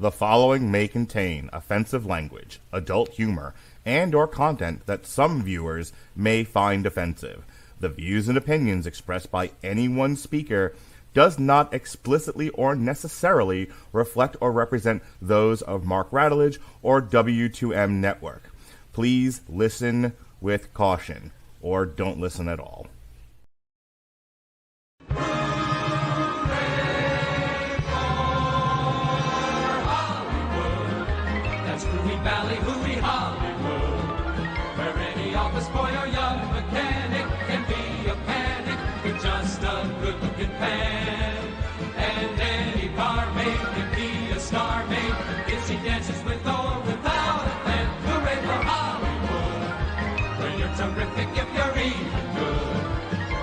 The following may contain offensive language, adult humor, and or content that some viewers may find offensive. The views and opinions expressed by any one speaker does not explicitly or necessarily reflect or represent those of Mark Radulich or W2M Network. Please listen with caution, or don't listen at all. Valley, hooey Hollywood, where any office boy or young mechanic can be a panic with just a good-looking pan. And any barmaid can be a star maid if she dances with or without a plan. Hooray for Hollywood, where you're terrific if you're even good,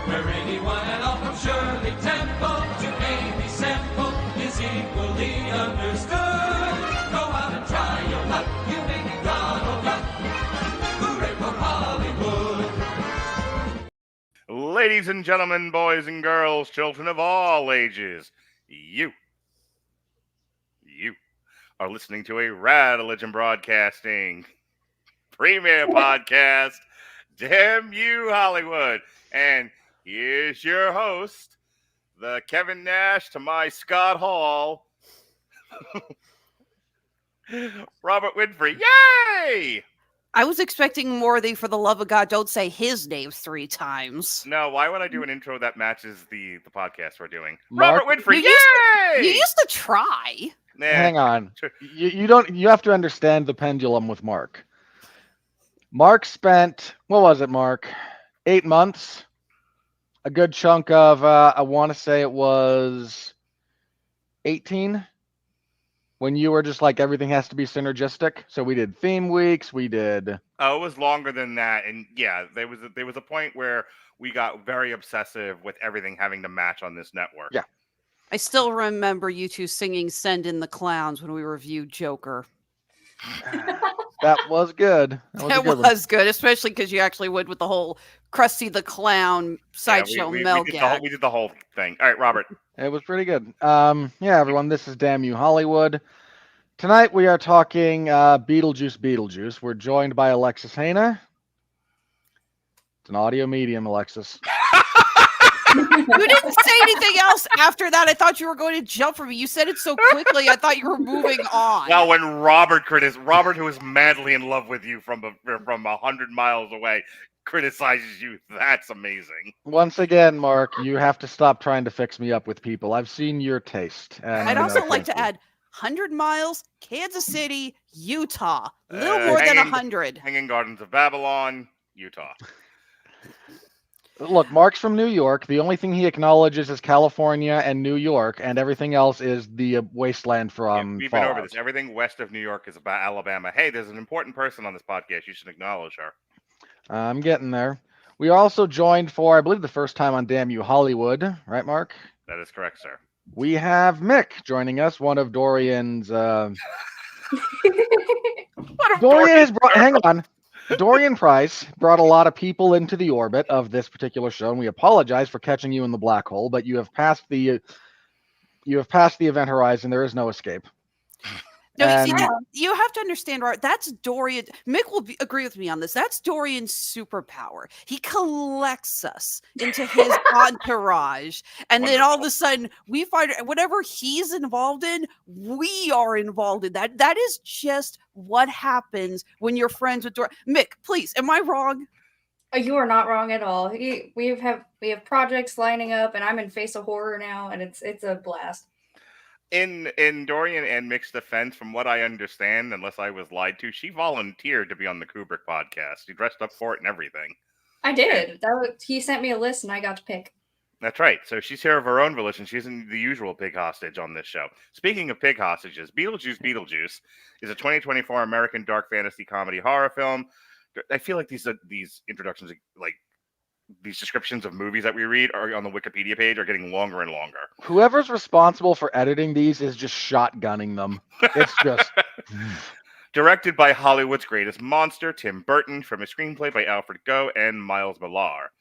where anyone at all from Shirley Temple to Amy Semple is equally understood. Go out and try your luck. Ladies and gentlemen, boys and girls, children of all ages, you are listening to a Radulich Broadcasting premiere podcast, Damn You Hollywood. And here's your host, the Kevin Nash to my Scott Hall, Robert Winfree. Yay! I was expecting more of the For the Love of God, don't say his name 3 times. No, why would I do an intro that matches the podcast we're doing? Mark, Robert Winfree, you used to try. Nah. Hang on. You have to understand the pendulum with Mark. Mark spent, what was it, Mark? 8 months. A good chunk of, I want to say it was 18. When you were just like, everything has to be synergistic. So we did theme weeks. We did. Oh, it was longer than that. And yeah, there was a point where we got very obsessive with everything having to match on this network. Yeah. I still remember you two singing Send in the Clowns when we reviewed Joker. That was good. That was good, especially because you actually went with the whole Krusty the Clown sideshow Mel gag. We did the whole thing. All right, Robert. It was pretty good. Yeah, everyone, this is Damn You Hollywood. Tonight we are talking Beetlejuice Beetlejuice. We're joined by Alexis Hejna. It's an audio medium, Alexis. You didn't say anything else after that. I thought you were going to jump for me. You said it so quickly, I thought you were moving on. Well, when Robert, who is madly in love with you from 100 miles away, criticizes you, that's amazing. Once again, Mark, you have to stop trying to fix me up with people. I've seen your taste. And, I'd also like to add 100 miles, Kansas City, Utah. A little more than 100. Hanging Gardens of Babylon, Utah. Look, Mark's from New York. The only thing he acknowledges is California and New York, and everything else is the wasteland from We've Fallout. been over this. Everything west of New York is about Alabama. Hey, there's an important person on this podcast. You should acknowledge her. I'm getting there. We are also joined for, I believe, the first time on Damn You Hollywood. Right, Mark? That is correct, sir. We have Mick joining us, one of Dorian's... Hang on. Dorian Price brought a lot of people into the orbit of this particular show, and we apologize for catching you in the black hole, but you have passed the event horizon. There is no escape. No, you see, you have to understand, Robert, that's Dorian. Mick will agree with me on this. That's Dorian's superpower. He collects us into his entourage. And then all of a sudden, we find whatever he's involved in, we are involved in that. That is just what happens when you're friends with Dorian. Mick, please, am I wrong? You are not wrong at all. We have projects lining up, and I'm in Face of Horror now, and it's a blast. In Dorian and Mick's defense, from what I understand, unless I was lied to, she volunteered to be on the Kubrick podcast. She dressed up for it and everything. I did. He sent me a list and I got to pick. That's right. So she's here of her own volition. She isn't the usual pig hostage on this show. Speaking of pig hostages, Beetlejuice Beetlejuice is a 2024 American dark fantasy comedy horror film. I feel like these introductions, like these descriptions of movies that we read are on the Wikipedia page, are getting longer and longer. Whoever's responsible for editing these is just shotgunning them. It's just... Directed by Hollywood's greatest monster, Tim Burton, from a screenplay by Alfred Gough and Millar.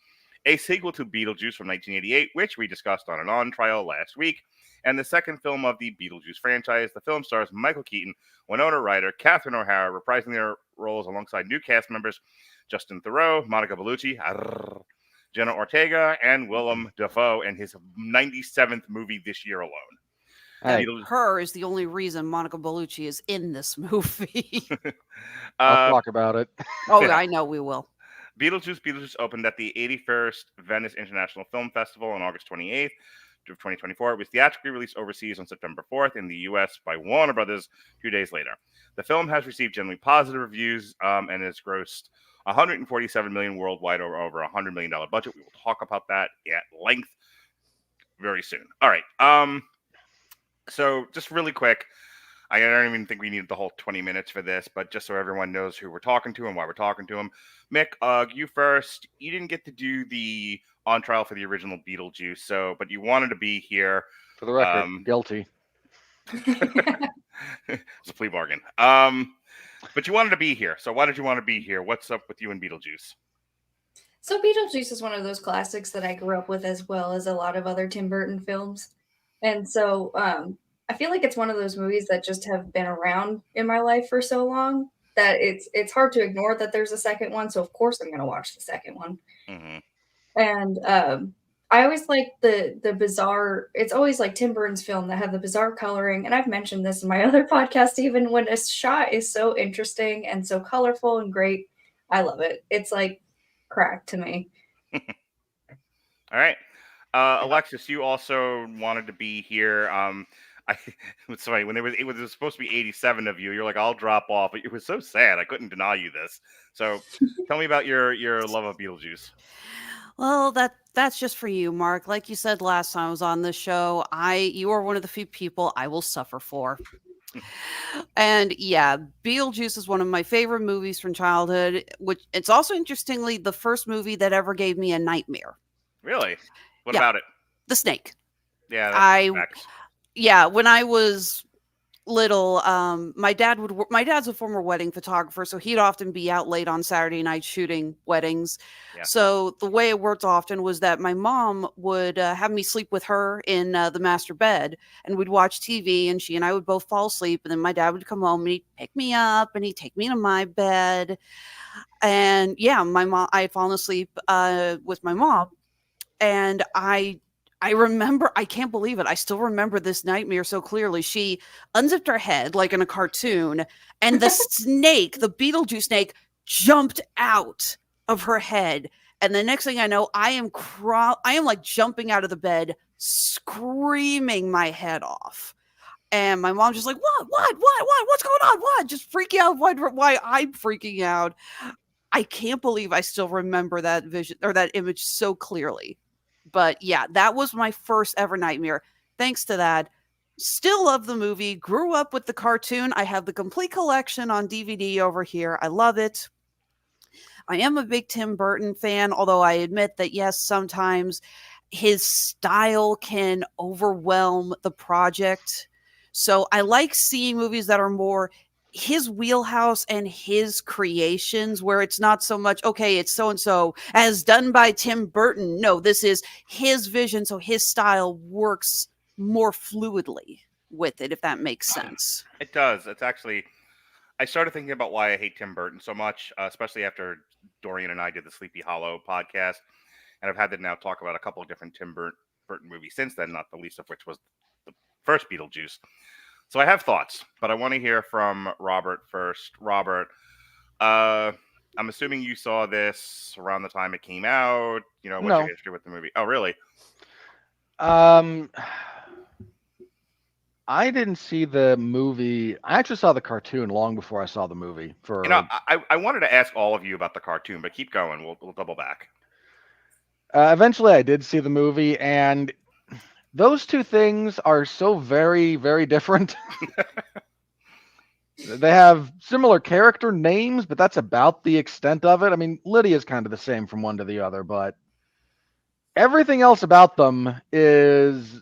a sequel to Beetlejuice from 1988, which we discussed on an on-trial last week, and the second film of the Beetlejuice franchise. The film stars Michael Keaton, Winona Ryder, Catherine O'Hara, reprising their roles alongside new cast members Justin Theroux, Monica Bellucci, Jenna Ortega, and Willem Dafoe in his 97th movie this year alone. Hey, Her is the only reason Monica Bellucci is in this movie. I'll talk about it. Oh, I know we will. Beetlejuice opened at the 81st Venice International Film Festival on August 28th of 2024. It was theatrically released overseas on September 4th in the U.S. by Warner Brothers 2 days later. The film has received generally positive reviews and has grossed $147 million worldwide over $100 million budget. We will talk about that at length very soon. All right. So just really quick, I don't even think we needed the whole 20 minutes for this, but just so everyone knows who we're talking to and why we're talking to him. Mick, you first. You didn't get to do the on trial for the original Beetlejuice, but you wanted to be here. For the record, guilty. It's a plea bargain. But you wanted to be here. So why did you want to be here? What's up with you and Beetlejuice? So Beetlejuice is one of those classics that I grew up with, as well as a lot of other Tim Burton films. And so I feel like it's one of those movies that just have been around in my life for so long that it's hard to ignore that there's a second one. So of course I'm going to watch the second one. Mm-hmm. And I always like the bizarre. It's always like Tim Burton's film that have the bizarre coloring. And I've mentioned this in my other podcast, even when a shot is so interesting and so colorful and great. I love it. It's like crack to me. All right. Alexis, you also wanted to be here. Sorry, when it was supposed to be 87 of you, you're like, I'll drop off. It was so sad. I couldn't deny you this. So tell me about your love of Beetlejuice. Well, that's just for you, Mark. Like you said last time I was on this show, you are one of the few people I will suffer for. And yeah, Beetlejuice is one of my favorite movies from childhood, which it's also interestingly the first movie that ever gave me a nightmare. Really? What about it? The snake. Yeah, yeah, when I was little, my dad's a former wedding photographer, so he'd often be out late on Saturday night shooting weddings. Yeah. So the way it worked often was that my mom would have me sleep with her in the master bed, and we'd watch TV, and she and I would both fall asleep, and then my dad would come home and he'd pick me up and he'd take me to my bed. And yeah, I had fallen asleep with my mom, and I remember, I can't believe it. I still remember this nightmare so clearly. She unzipped her head like in a cartoon, and the snake, the Beetlejuice snake, jumped out of her head. And the next thing I know, I am like jumping out of the bed, screaming my head off. And my mom's just like, what, what's going on? What? Just freaking out. Why I'm freaking out. I can't believe I still remember that vision or that image so clearly. But yeah, that was my first ever nightmare. Thanks to that, still love the movie, grew up with the cartoon. I have the complete collection on DVD over here. I love it. I am a big Tim Burton fan, although I admit that, yes, sometimes his style can overwhelm the project. So I like seeing movies that are more his wheelhouse and his creations, where it's not so much, okay, it's so-and-so as done by Tim Burton. No, this is his vision, so his style works more fluidly with it, if that makes sense. It does. It's actually, I started thinking about why I hate Tim Burton so much, especially after Dorian and I did the Sleepy Hollow podcast, and I've had to now talk about a couple of different Tim Burton movies since then, not the least of which was the first Beetlejuice. So I have thoughts, but I want to hear from Robert first. Robert, I'm assuming you saw this around the time it came out. You know, what's your history with the movie? Oh, really? I didn't see the movie. I actually saw the cartoon long before I saw the movie. I wanted to ask all of you about the cartoon, but keep going. We'll double back. Eventually, I did see the movie, and those two things are so very, very different. They have similar character names, but that's about the extent of it. I mean, Lydia's kind of the same from one to the other, but everything else about them is,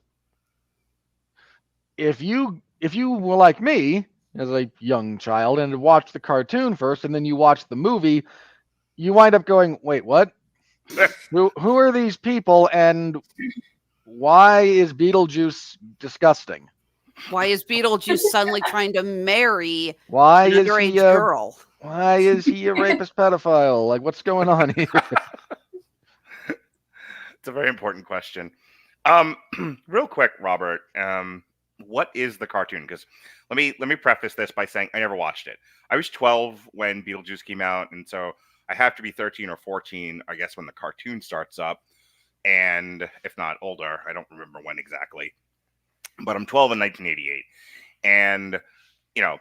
if you were like me as a young child and watched the cartoon first and then you watch the movie, you wind up going, wait, what? Who are these people, and why is Beetlejuice disgusting? Why is Beetlejuice suddenly trying to marry Why an is underage he a girl? Why is he a rapist pedophile? Like, what's going on here? It's a very important question. Real quick, Robert. What is the cartoon? Because let me preface this by saying I never watched it. I was 12 when Beetlejuice came out, and so I have to be 13 or 14, I guess, when the cartoon starts up, and if not older, I don't remember when exactly. But I'm 12 in 1988, and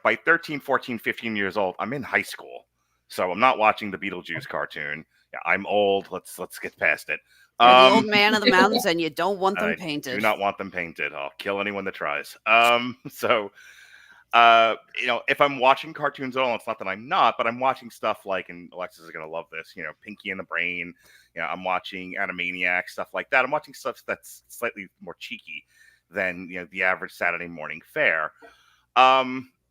by 13, 14, 15 years old, I'm in high school, so I'm not watching the Beetlejuice cartoon. Yeah, I'm old. Let's get past it. You're the old man of the mountains, and you don't want them I painted. do not want them painted. I'll kill anyone that tries. If I'm watching cartoons at all, it's not that I'm not, but I'm watching stuff like, and Alexis is going to love this, Pinky and the Brain. I'm watching Animaniacs, stuff like that. I'm watching stuff that's slightly more cheeky than, the average Saturday morning fare.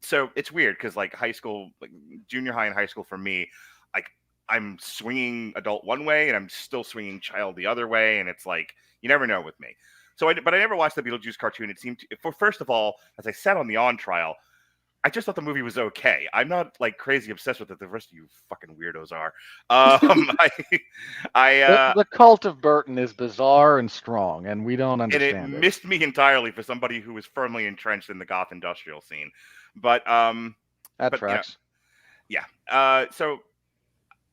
So it's weird because like high school, like junior high and high school for me, like I'm swinging adult one way and I'm still swinging child the other way. And it's like, you never know with me. But I never watched the Beetlejuice cartoon. It seemed first of all, as I said on the on trial, I just thought the movie was okay. I'm not like crazy obsessed with it. The rest of you fucking weirdos are. The cult of Burton is bizarre and strong, and we don't understand and it. Missed me entirely for somebody who was firmly entrenched in the goth industrial scene. But that tracks. So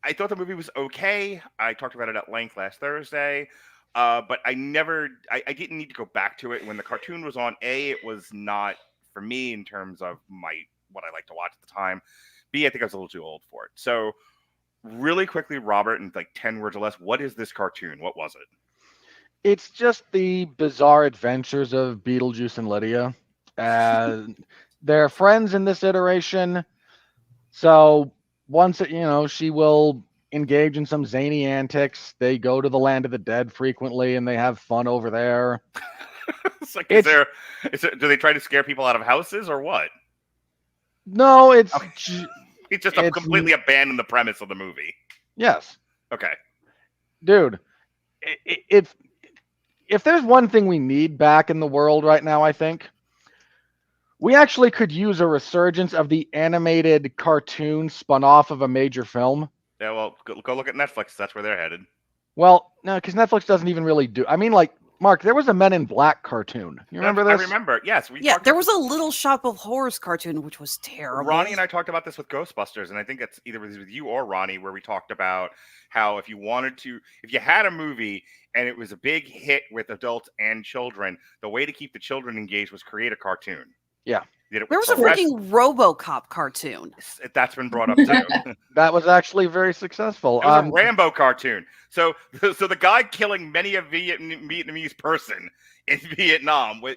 I thought the movie was okay. I talked about it at length last Thursday. But I didn't need to go back to it when the cartoon was on. A, it was not for me in terms of what I like to watch at the time. B, I think I was a little too old for it. So really quickly, Robert, in like 10 words or less, what is this cartoon? What was it? It's just the bizarre adventures of Beetlejuice and Lydia. They're friends in this iteration. So once, she will engage in some zany antics. They go to the land of the dead frequently, and they have fun over there. It's like, do they try to scare people out of houses or what? No, it's just completely abandoned the premise of the movie. Yes. Okay. Dude, if there's one thing we need back in the world right now, I think we actually could use a resurgence of the animated cartoon spun off of a major film. Yeah, well, go look at Netflix. That's where they're headed. Well, no, because Netflix doesn't even really do. I mean, like, Mark, there was a Men in Black cartoon. You remember this? I remember. Yes. There was a Little Shop of Horrors cartoon, which was terrible. Ronnie and I talked about this with Ghostbusters, and I think it's either with you or Ronnie, where we talked about how if you had a movie and it was a big hit with adults and children, the way to keep the children engaged was create a cartoon. Yeah. There was a freaking RoboCop cartoon. That's been brought up too. That was actually very successful. It was a Rambo cartoon. So the guy killing many a Vietnamese person in Vietnam with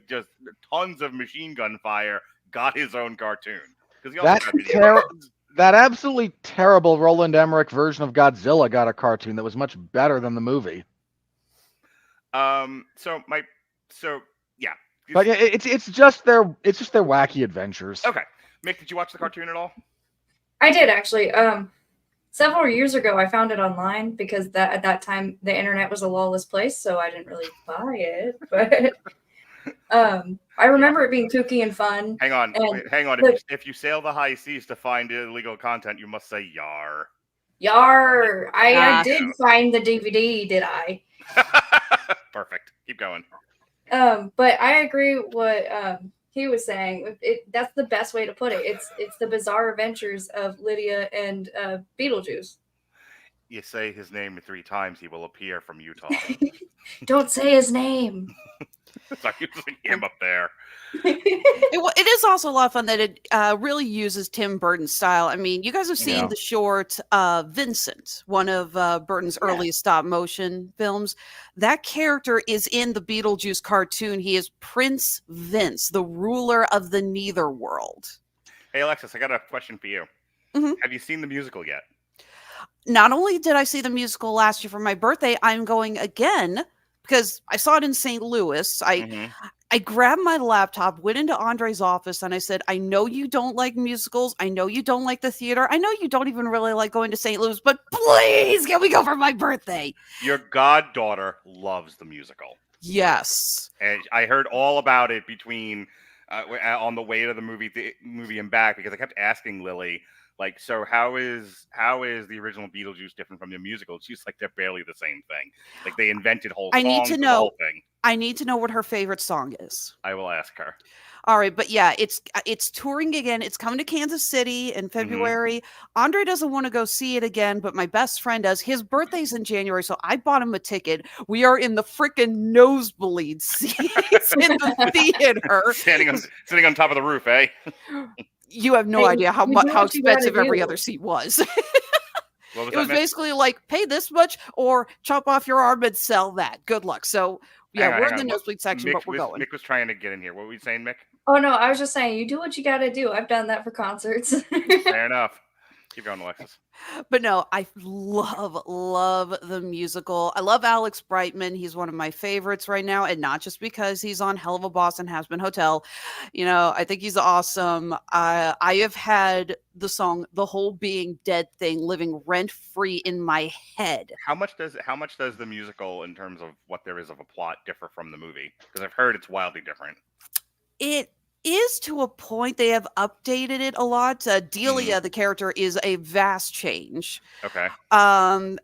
just tons of machine gun fire got his own cartoon. That absolutely terrible Roland Emmerich version of Godzilla got a cartoon that was much better than the movie. Yeah. But yeah, it's just their wacky adventures. Okay. Mick, did you watch the cartoon at all? I did actually. Several years ago, I found it online because at that time the internet was a lawless place, so I didn't really buy it. But I remember it being kooky and fun. Hang on. If you sail the high seas to find illegal content, you must say "yar." Yar! I did find the DVD. Did I? Perfect. Keep going. But I agree what he was saying. That's the best way to put it. It's the bizarre adventures of Lydia and Beetlejuice. You say his name 3 times, he will appear from Utah. Don't say his name. It's like him up there. It is also a lot of fun that it really uses Tim Burton's style. I mean, you guys have seen the short Vincent, one of Burton's earliest stop motion films. That character is in the Beetlejuice cartoon. He is Prince Vince, the ruler of the Netherworld. Hey, Alexis, I got a question for you. Mm-hmm. Have you seen the musical yet? Not only did I see the musical last year for my birthday, I'm going again because I saw it in St. Louis. I grabbed my laptop, went into Andre's office, and I said, I know you don't like musicals. I know you don't like the theater. I know you don't even really like going to St. Louis, but please, can we go for my birthday? Your goddaughter loves the musical. Yes. And I heard all about it between on the way to the movie and back, because I kept asking Lily, like, so how is the original Beetlejuice different from the musical? She's like, they're barely the same thing. Like, they invented whole songs. I need to for the know. whole thing. I need to know what her favorite song is. I will ask her. All right, but yeah, it's touring again. It's coming to Kansas City in February. Andre doesn't want to go see it again, but my best friend does. His birthday's in January, so I bought him a ticket. We are in the freaking nosebleed seats in the theater. Sitting on top of the roof, eh? You have no idea how expensive every other seat was. It was basically like, pay this much or chop off your arm and sell that. Good luck. So yeah, we're in the nosebleed section, but we're going. Mick was trying to get in here. What were you saying, Mick? Oh no, I was just saying, you do what you got to do. I've done that for concerts. Fair enough. Keep going, Alexis. But no, I love the musical. I love Alex Brightman. He's one of my favorites right now, and not just because he's on Hell of a Boss and Has Been Hotel. You know, I think he's awesome. I have had the song "The Whole Being Dead" thing living rent free in my head. How much does the musical, in terms of what there is of a plot, differ from the movie? Because I've heard it's wildly different. It is to a point. They have updated it a lot. Delia, the character, is a vast change. Okay.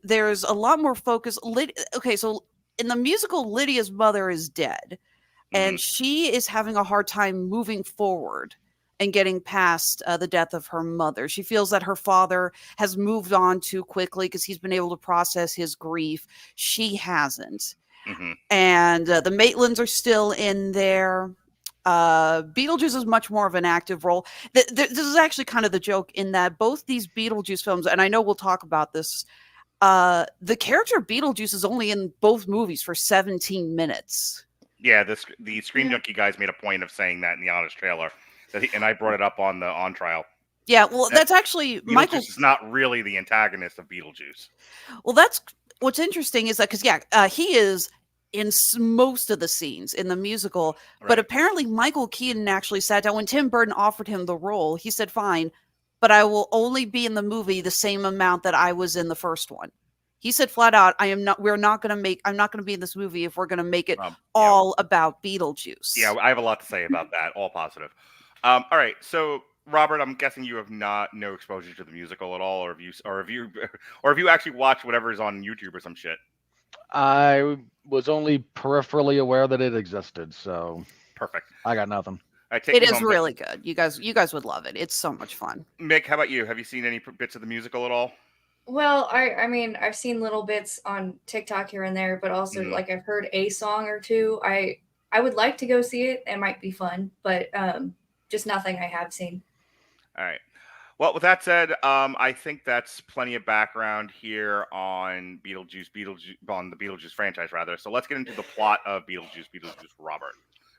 There's a lot more focus. Okay, so in the musical, Lydia's mother is dead, and she is having a hard time moving forward and getting past the death of her mother. She feels that her father has moved on too quickly because he's been able to process his grief. She hasn't. And the Maitlands are still in there. Beetlejuice is much more of an active role. This is actually kind of the joke in that both these Beetlejuice films, and I know we'll talk about this, the character of Beetlejuice is only in both movies for 17 minutes. Yeah, the Screen Junkie guys made a point of saying that in the Honest trailer, and I brought it up on the On Trial. Yeah, well, that's actually Michael is not really the antagonist of Beetlejuice. Well, that's what's interesting is that because he is in most of the scenes in the musical, but apparently Michael Keaton actually sat down when Tim Burton offered him the role. He said, "Fine, but I will only be in the movie the same amount that I was in the first one." He said flat out, I'm not going to be in this movie if we're going to make it all about Beetlejuice. Yeah, I have a lot to say about that. All positive. All right, so Robert, I'm guessing you have no exposure to the musical at all, or have you actually watched whatever is on YouTube or some shit? I was only peripherally aware that it existed, so perfect. I got nothing. It is really good. You guys would love it. It's so much fun. Mick, how about you? Have you seen any bits of the musical at all? Well, I mean, I've seen little bits on TikTok here and there, but also like I've heard a song or two. I would like to go see it. It might be fun, but just nothing I have seen. All right. Well, with that said, I think that's plenty of background here on the Beetlejuice franchise, rather. So let's get into the plot of Beetlejuice, Robert.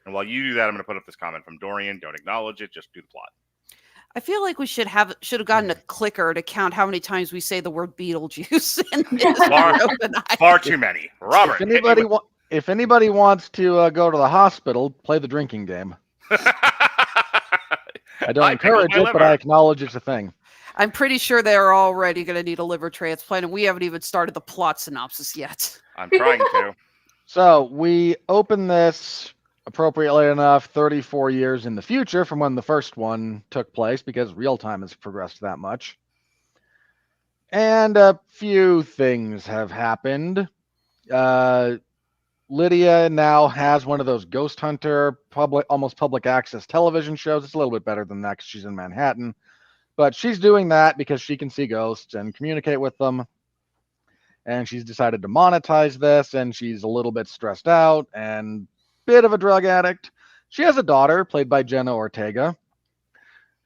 And while you do that, I'm going to put up this comment from Dorian. Don't acknowledge it, just do the plot. I feel like we should have gotten a clicker to count how many times we say the word Beetlejuice. Far too many. Robert. If anybody wants to go to the hospital, play the drinking game. I don't encourage it, but I acknowledge it's a thing. I'm pretty sure they're already going to need a liver transplant, and we haven't even started the plot synopsis yet. I'm trying to. So we open this, appropriately enough, 34 years in the future from when the first one took place, because real time has progressed that much. And a few things have happened. Lydia now has one of those ghost hunter almost public access television shows. It's a little bit better than that because she's in Manhattan, but she's doing that because she can see ghosts and communicate with them. And she's decided to monetize this, and she's a little bit stressed out and bit of a drug addict. She has a daughter played by Jenna Ortega,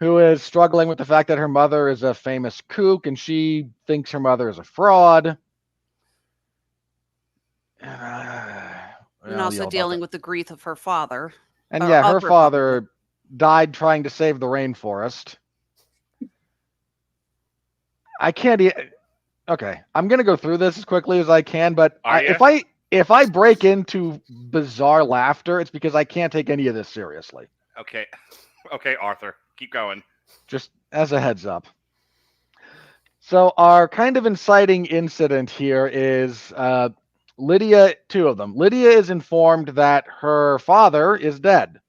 who is struggling with the fact that her mother is a famous kook and she thinks her mother is a fraud. And also dealing with the grief of her father. And her father died trying to save the rainforest. I can't. Okay, I'm gonna go through this as quickly as I can, but if I break into bizarre laughter, it's because I can't take any of this seriously. Okay. Okay, Arthur. Keep going. Just as a heads up. So our kind of inciting incident here is Lydia, two of them. Lydia is informed that her father is dead.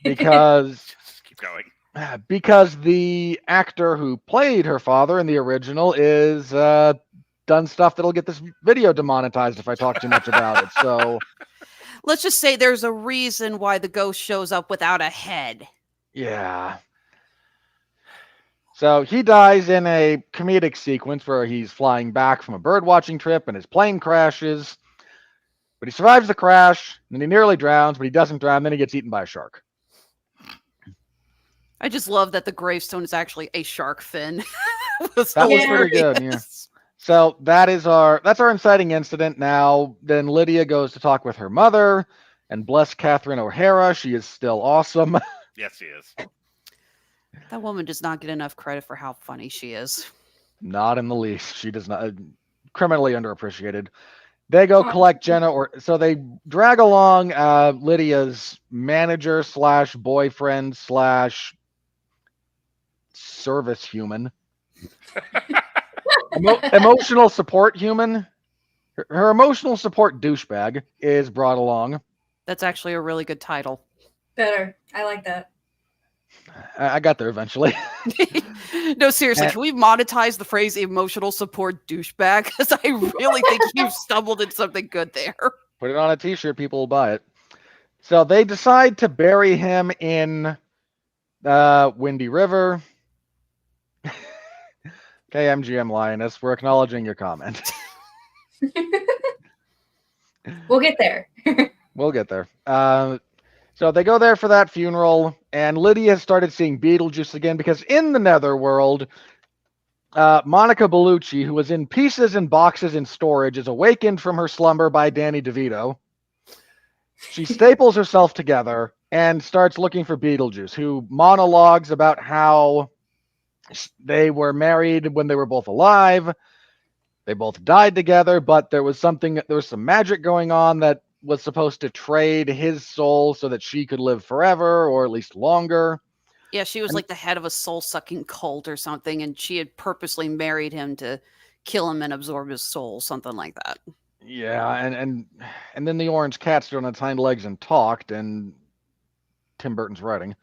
Because Just keep going. the actor who played her father in the original is done stuff that'll get this video demonetized if I talk too much about it. So Let's just say there's a reason why the ghost shows up without a head. yeah. So he dies in a comedic sequence where he's flying back from a bird watching trip and his plane crashes. But he survives the crash, and he nearly drowns, but he doesn't drown, then he gets eaten by a shark. I just love that the gravestone is actually a shark fin. That was pretty good, yeah. So that's our inciting incident. Now, then Lydia goes to talk with her mother, and bless Catherine O'Hara, she is still awesome. Yes, he is. That woman does not get enough credit for how funny she is. Not in the least. She does not. Criminally underappreciated. They go collect Jenna, so they drag along Lydia's manager / boyfriend / service human. Emotional support human. Her emotional support douchebag is brought along. That's actually a really good title. Better. I like that. I got there eventually. No, seriously, can we monetize the phrase emotional support douchebag? Because I really think you've stumbled in something good there. Put it on a t-shirt, people will buy it. So they decide to bury him in Windy River. Okay, MGM Lioness, we're acknowledging your comment. We'll get there. We'll get there. So they go there for that funeral, and Lydia has started seeing Beetlejuice again because in the netherworld, Monica Bellucci, who was in pieces and boxes in storage, is awakened from her slumber by Danny DeVito. She staples herself together and starts looking for Beetlejuice, who monologues about how they were married when they were both alive. They both died together, but there was some magic going on that was supposed to trade his soul so that she could live forever, or at least longer. Yeah, she was like the head of a soul-sucking cult or something, and she had purposely married him to kill him and absorb his soul, something like that. Yeah, and then the orange cat stood on its hind legs and talked, and Tim Burton's writing.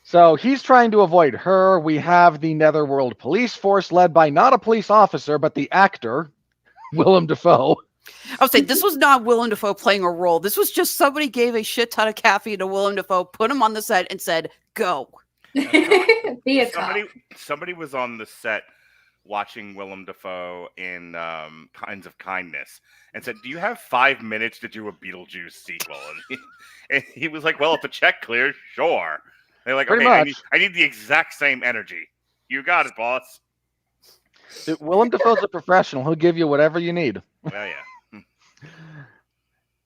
So he's trying to avoid her. We have the Netherworld police force led by not a police officer, but the actor, Willem Dafoe. I would say this was not Willem Dafoe playing a role. This was just somebody gave a shit ton of caffeine to Willem Dafoe, put him on the set, and said, "Go." Be a cop. Somebody was on the set watching Willem Dafoe in Kinds of Kindness and said, "Do you have 5 minutes to do a Beetlejuice sequel?" And he was like, "Well, if the check clears, sure." They're like, Pretty "Okay, much. I need the exact same energy." You got it, boss. Dude, Willem Dafoe's a professional. He'll give you whatever you need. Well,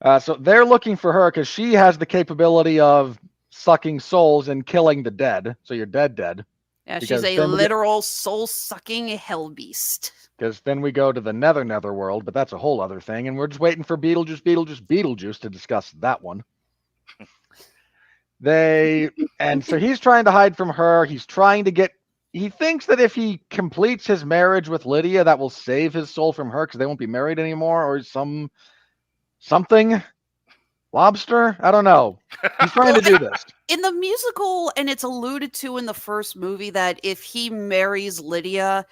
yeah. So they're looking for her because she has the capability of sucking souls and killing the dead. So you're dead. Yeah, Because she's a then we get- literal soul-sucking hell beast. Because then we go to the netherworld, but that's a whole other thing. And we're just waiting for Beetlejuice to discuss that one. And so he's trying to hide from her. He thinks that if he completes his marriage with Lydia, that will save his soul from her because they won't be married anymore, or something. Lobster? I don't know. He's trying to do this. In the musical, and it's alluded to in the first movie, that if he marries Lydia,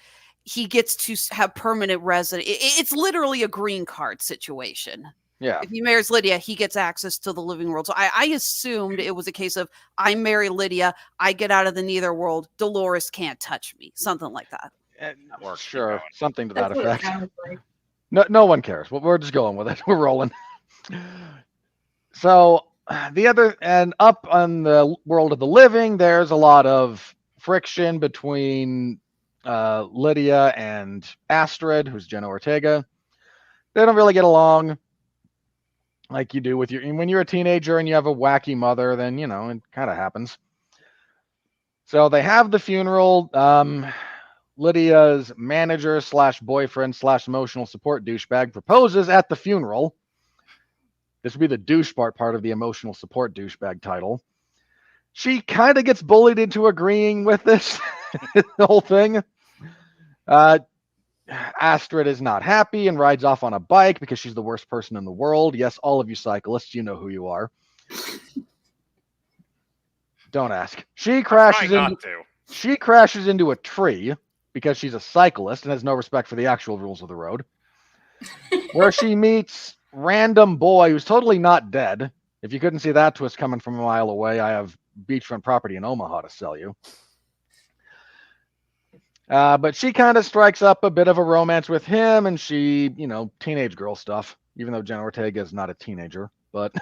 he gets to have permanent residence. It's literally a green card situation. Yeah. If he marries Lydia, he gets access to the living world. So I assumed it was a case of, I marry Lydia, I get out of the netherworld, Dolores can't touch me. Something like that. Works, Sure. you know. Something to that That's what it effect. sounded like. No one cares. We're just going with it. We're rolling. So up on the world of the living, there's a lot of friction between Lydia and Astrid, who's Jenna Ortega. They don't really get along like you do when you're a teenager and you have a wacky mother, then, it kind of happens. So they have the funeral. Lydia's manager slash boyfriend slash emotional support douchebag proposes at the funeral. This would be the douche part of the emotional support douchebag title. She kind of gets bullied into agreeing with this the whole thing. Astrid is not happy and rides off on a bike because she's the worst person in the world. Yes, all of you cyclists, you know who you are. Don't ask. She crashes into a tree because she's a cyclist and has no respect for the actual rules of the road. Where she meets random boy who's totally not dead. If you couldn't see that twist coming from a mile away, I have beachfront property in Omaha to sell you. But she kind of strikes up a bit of a romance with him, and she, teenage girl stuff, even though Jenna Ortega is not a teenager, but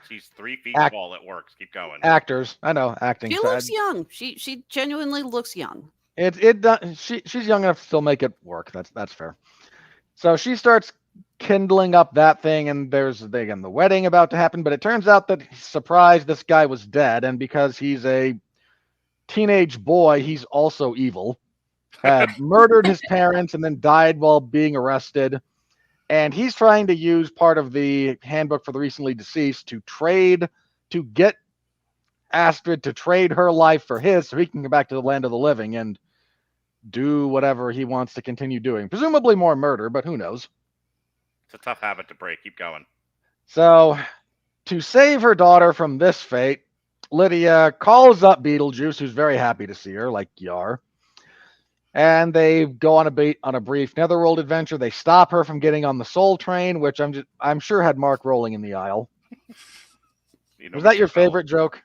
she's 3 feet tall. It works. Keep going. Actors, I know, acting. She looks young. She genuinely looks young. She's young enough to still make it work. That's fair. So she starts kindling up that thing, and there's again the wedding about to happen, but it turns out that surprise, this guy was dead, and because he's a teenage boy, he's also evil. Had murdered his parents and then died while being arrested. And he's trying to use part of the handbook for the recently deceased to get Astrid to trade her life for his so he can go back to the land of the living and do whatever he wants to continue doing. Presumably more murder, but who knows? It's a tough habit to break. Keep going. So, to save her daughter from this fate, Lydia calls up Beetlejuice, who's very happy to see her, like Yar. And they go on a brief Netherworld adventure. They stop her from getting on the Soul Train, which I'm sure had Mark rolling in the aisle. Was that your favorite joke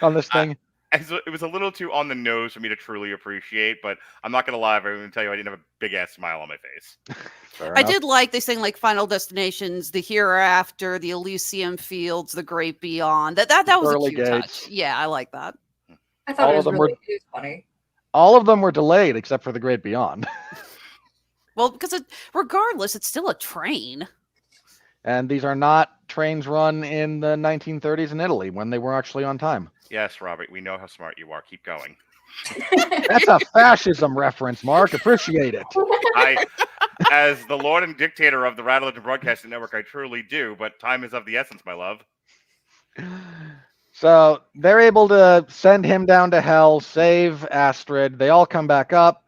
on this thing? It was a little too on the nose for me to truly appreciate, but I'm not going to lie. I'm going to tell you I didn't have a big-ass smile on my face. I did like they saying like Final Destinations, the Hereafter, the Elysium Fields, the Great Beyond. That was a cute touch. Yeah, I like that. I thought it was funny. All of them were delayed except for the Great Beyond. Well, because regardless, it's still a train. And these are not trains run in the 1930s in Italy when they were actually on time. Yes, Robert, we know how smart you are. Keep going. That's a fascism reference, Mark. Appreciate it. As the Lord and Dictator of the Radulich Broadcasting Network, I truly do, but time is of the essence, my love. So they're able to send him down to hell, save Astrid. They all come back up.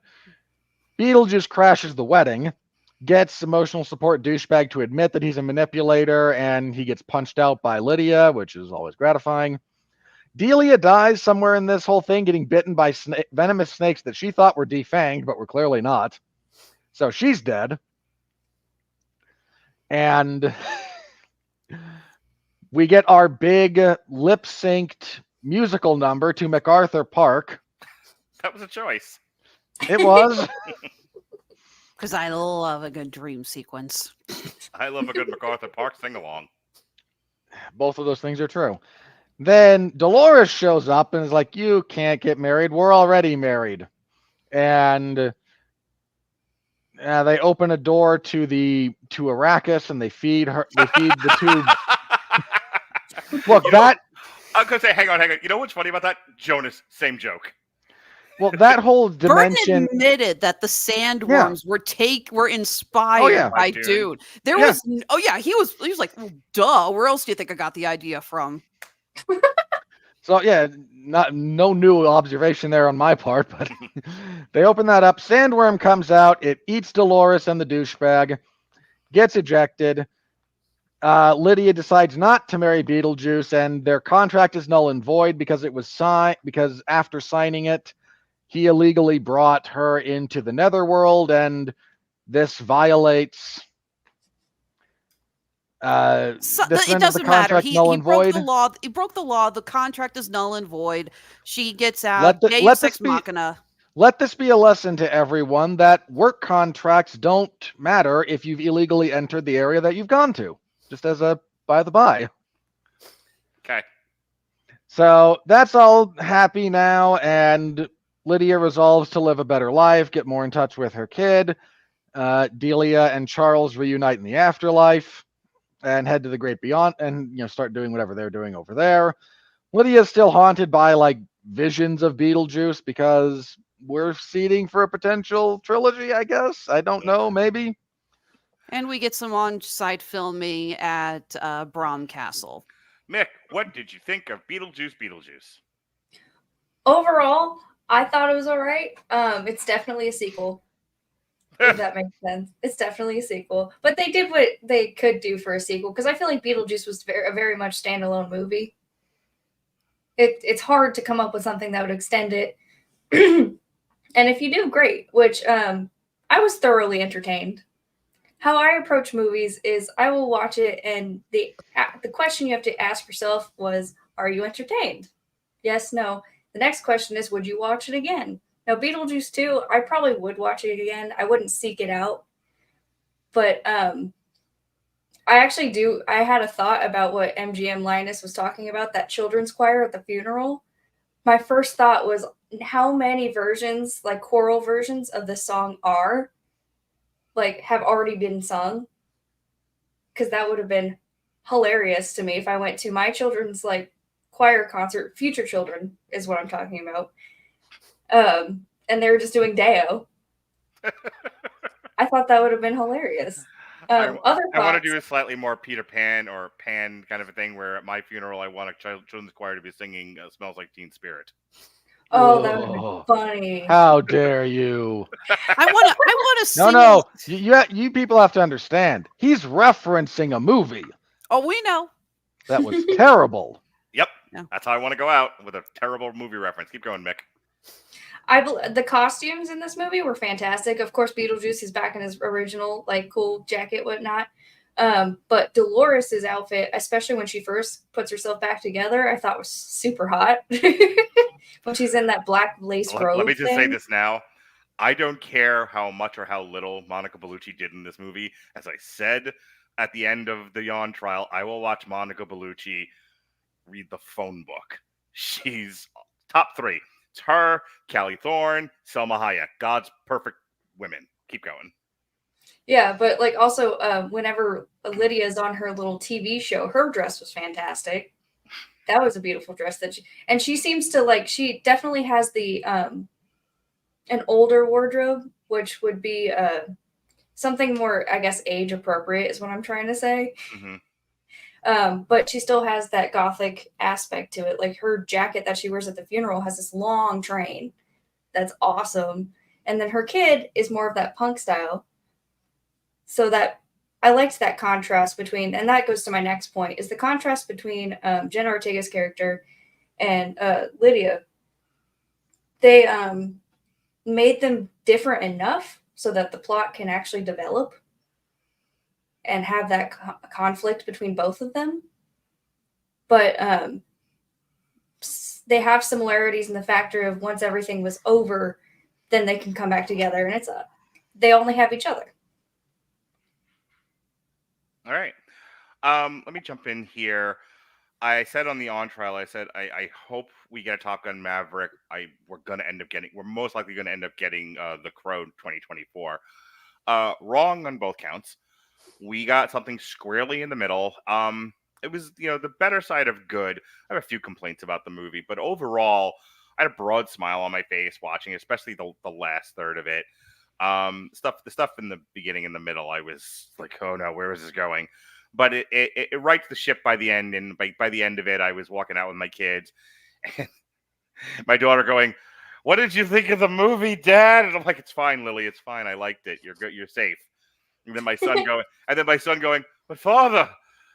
Beetlejuice crashes the wedding, gets emotional support douchebag to admit that he's a manipulator, and he gets punched out by Lydia, which is always gratifying. Delia dies somewhere in this whole thing, getting bitten by venomous snakes that she thought were defanged, but were clearly not. So she's dead. And we get our big lip-synced musical number to MacArthur Park. That was a choice. It was. Because I love a good dream sequence. I love a good MacArthur Park sing-along. Both of those things are true. Then Dolores shows up and is like, you can't get married. We're already married. And they open a door to Arrakis and they feed the tube. Look, I was going to say, hang on. You know what's funny about that? Jonas, same joke. Well, that whole dimension. Burton admitted that the sandworms were inspired by Dune. He was like, well, duh. Where else do you think I got the idea from? So no new observation there on my part, but they open that up. Sandworm comes out. It eats Dolores and the douchebag. Gets ejected. Lydia decides not to marry Beetlejuice, and their contract is null and void because it was signed. Because after signing it, he illegally brought her into the Netherworld, and this violates. It doesn't matter. He broke the law. He broke the law. The contract is null and void. She gets out. Let this be a lesson to everyone that work contracts don't matter if you've illegally entered the area that you've gone to. Just as a by the by. Okay. So that's all happy now, and Lydia resolves to live a better life, get more in touch with her kid. Delia and Charles reunite in the afterlife and head to the great beyond and start doing whatever they're doing over there. Lydia's still haunted by like visions of Beetlejuice because we're seeding for a potential trilogy, I guess. I don't know, maybe. And we get some on-site filming at Brom Castle. Mick, what did you think of Beetlejuice Beetlejuice? Overall, I thought it was all right. It's definitely a sequel. If that makes sense. It's definitely a sequel. But they did what they could do for a sequel, because I feel like Beetlejuice was a very much standalone movie. It's hard to come up with something that would extend it. And if you do, great, which I was thoroughly entertained. How I approach movies is I will watch it, and the question you have to ask yourself was, are you entertained? Yes, no. The next question is, would you watch it again? Now, Beetlejuice 2, I probably would watch it again. I wouldn't seek it out. But I actually do. I had a thought about what MGM Linus was talking about, that children's choir at the funeral. My first thought was, how many versions, like choral versions of the song have already been sung? Because that would have been hilarious to me if I went to my children's choir concert. Future children is what I'm talking about. And they were just doing Deo. I thought that would have been hilarious. I want to do a slightly more Peter Pan or Pan kind of a thing, where at my funeral I want a children's choir to be singing "Smells Like Teen Spirit." Oh, that would be funny. How dare you? I want to see. No. You people have to understand. He's referencing a movie. Oh, we know. That was terrible. Yep. Yeah. That's how I want to go out, with a terrible movie reference. Keep going, Mick. The costumes in this movie were fantastic. Of course, Beetlejuice is back in his original, cool jacket, whatnot. But Dolores' outfit, especially when she first puts herself back together, I thought was super hot. When she's in that black lace robe. Let me just say this now. I don't care how much or how little Monica Bellucci did in this movie. As I said at the end of the Yawn trial, I will watch Monica Bellucci read the phone book. She's top 3. It's her, Callie Thorne, Selma Hayek. God's perfect women. Keep going. Yeah, but also whenever Lydia's on her little TV show, her dress was fantastic. That was a beautiful dress she seems to she definitely has the an older wardrobe, which would be something more, I guess, age appropriate is what I'm trying to say. Mm-hmm. But she still has that gothic aspect to it. Like her jacket that she wears at the funeral has this long train. That's awesome. And then her kid is more of that punk style. So that I liked that contrast between, and that goes to my next point, is the contrast between Jenna Ortega's character and Lydia. They made them different enough so that the plot can actually develop and have that conflict between both of them. But they have similarities in the factor of once everything was over, then they can come back together, and they only have each other. All right. Let me jump in here. I said on the on trial, I hope we get a Top Gun Maverick. We're most likely going to end up getting The Crow 2024. Wrong on both counts. We got something squarely in the middle. It was, the better side of good. I have a few complaints about the movie, but overall, I had a broad smile on my face watching, especially the last third of it. The stuff in the beginning and the middle, I was like, oh no, where is this going? But it rights the ship by the end, and by the end of it, I was walking out with my kids, and my daughter going, "What did you think of the movie, Dad?" And I'm like, "It's fine, Lily, it's fine. I liked it. You're good. You're safe." And then my son going, "But Father,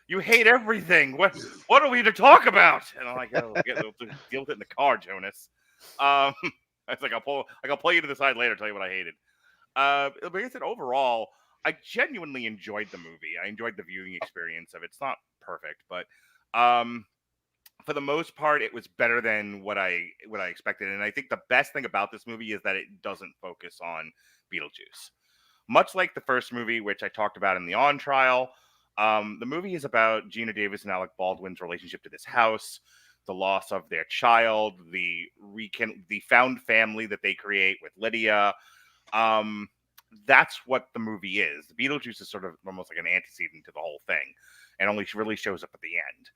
you hate everything. What are we to talk about?" And I'm like, "Oh, deal with it in the car, Jonas." I was like, I'll pull you to the side later, tell you what I hated. But I said overall, I genuinely enjoyed the movie. I enjoyed the viewing experience of it. It's not perfect, but for the most part, it was better than what I expected. And I think the best thing about this movie is that it doesn't focus on Beetlejuice. Much like the first movie, which I talked about in the on trial, the movie is about Gina Davis and Alec Baldwin's relationship to this house, the loss of their child, the found family that they create with Lydia. That's what the movie is. The Beetlejuice is sort of almost like an antecedent to the whole thing, and only really shows up at the end.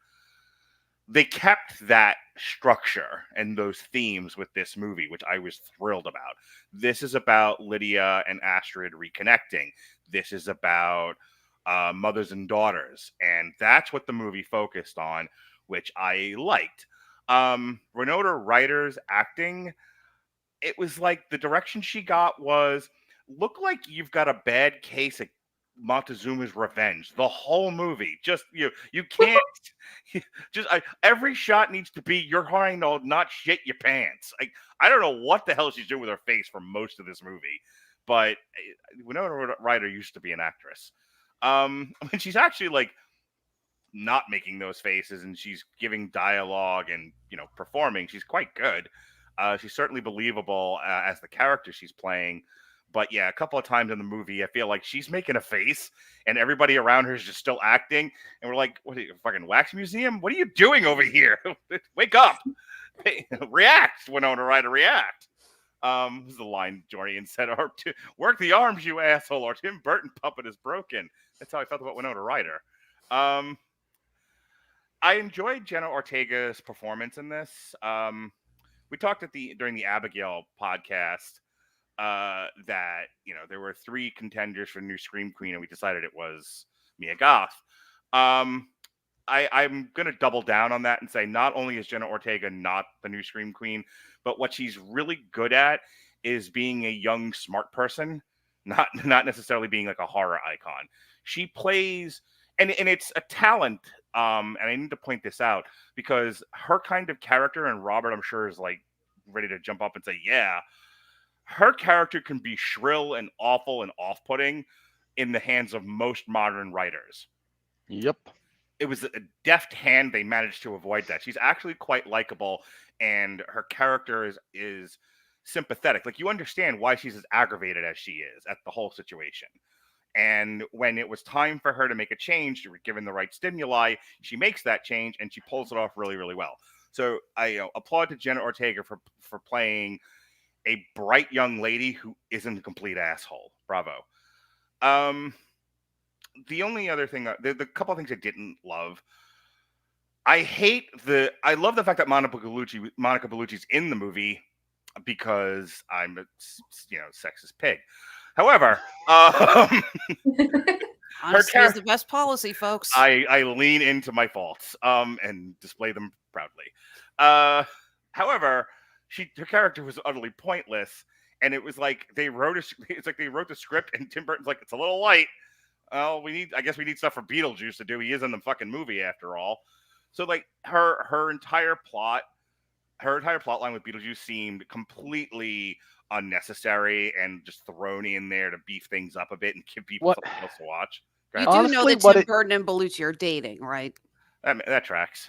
they kept that structure and those themes with this movie, which I was thrilled about. This is about Lydia and Astrid reconnecting. This is about mothers and daughters, and that's what the movie focused on, which I liked. Winona Ryder's acting, it was like the direction she got was, look like you've got a bad case of Montezuma's Revenge. The whole movie, just you can't. Every shot needs to be you're trying to not shit your pants. Like, I don't know what the hell she's doing with her face for most of this movie, but Winona Ryder used to be an actress. I mean, she's actually like not making those faces, and she's giving dialogue and performing. She's quite good. She's certainly believable as the character she's playing. But yeah, a couple of times in the movie, I feel like she's making a face and everybody around her is just still acting. And we're like, what are you, a fucking wax museum? What are you doing over here? Wake up. Hey, react, Winona Ryder, react. This is the line Jorian said, work the arms, you asshole, or Tim Burton puppet is broken. That's how I felt about Winona Ryder. I enjoyed Jenna Ortega's performance in this. We talked during the Abigail podcast that there were 3 contenders for new Scream Queen, and we decided it was Mia Goth. I'm going to double down on that and say not only is Jenna Ortega not the new Scream Queen, but what she's really good at is being a young, smart person, not necessarily being like a horror icon. She plays, and it's a talent, and I need to point this out, because her kind of character, and Robert, I'm sure, is like ready to jump up and say, yeah, her character can be shrill and awful and off-putting in the hands of most modern writers. Yep. It was a deft hand. They managed to avoid that. She's actually quite likable, and her character is sympathetic. Like, you understand why she's as aggravated as she is at the whole situation. And when it was time for her to make a change, given the right stimuli, she makes that change, and she pulls it off really, really well. So I applaud to Jenna Ortega for playing a bright young lady who isn't a complete asshole. Bravo. The only other thing, the couple of things I didn't love, I love the fact that Monica Bellucci's in the movie because I'm a sexist pig. However, honesty is the best policy, folks. I lean into my faults and display them proudly. However, her character was utterly pointless, and it was like they wrote the script, and Tim Burton's like, it's a little light. Well, I guess we need stuff for Beetlejuice to do. He is in the fucking movie after all. So like her entire plot line with Beetlejuice seemed completely unnecessary and just thrown in there to beef things up a bit and give people something else to watch. You do know that Tim Burton and Bellucci are dating, right? That tracks.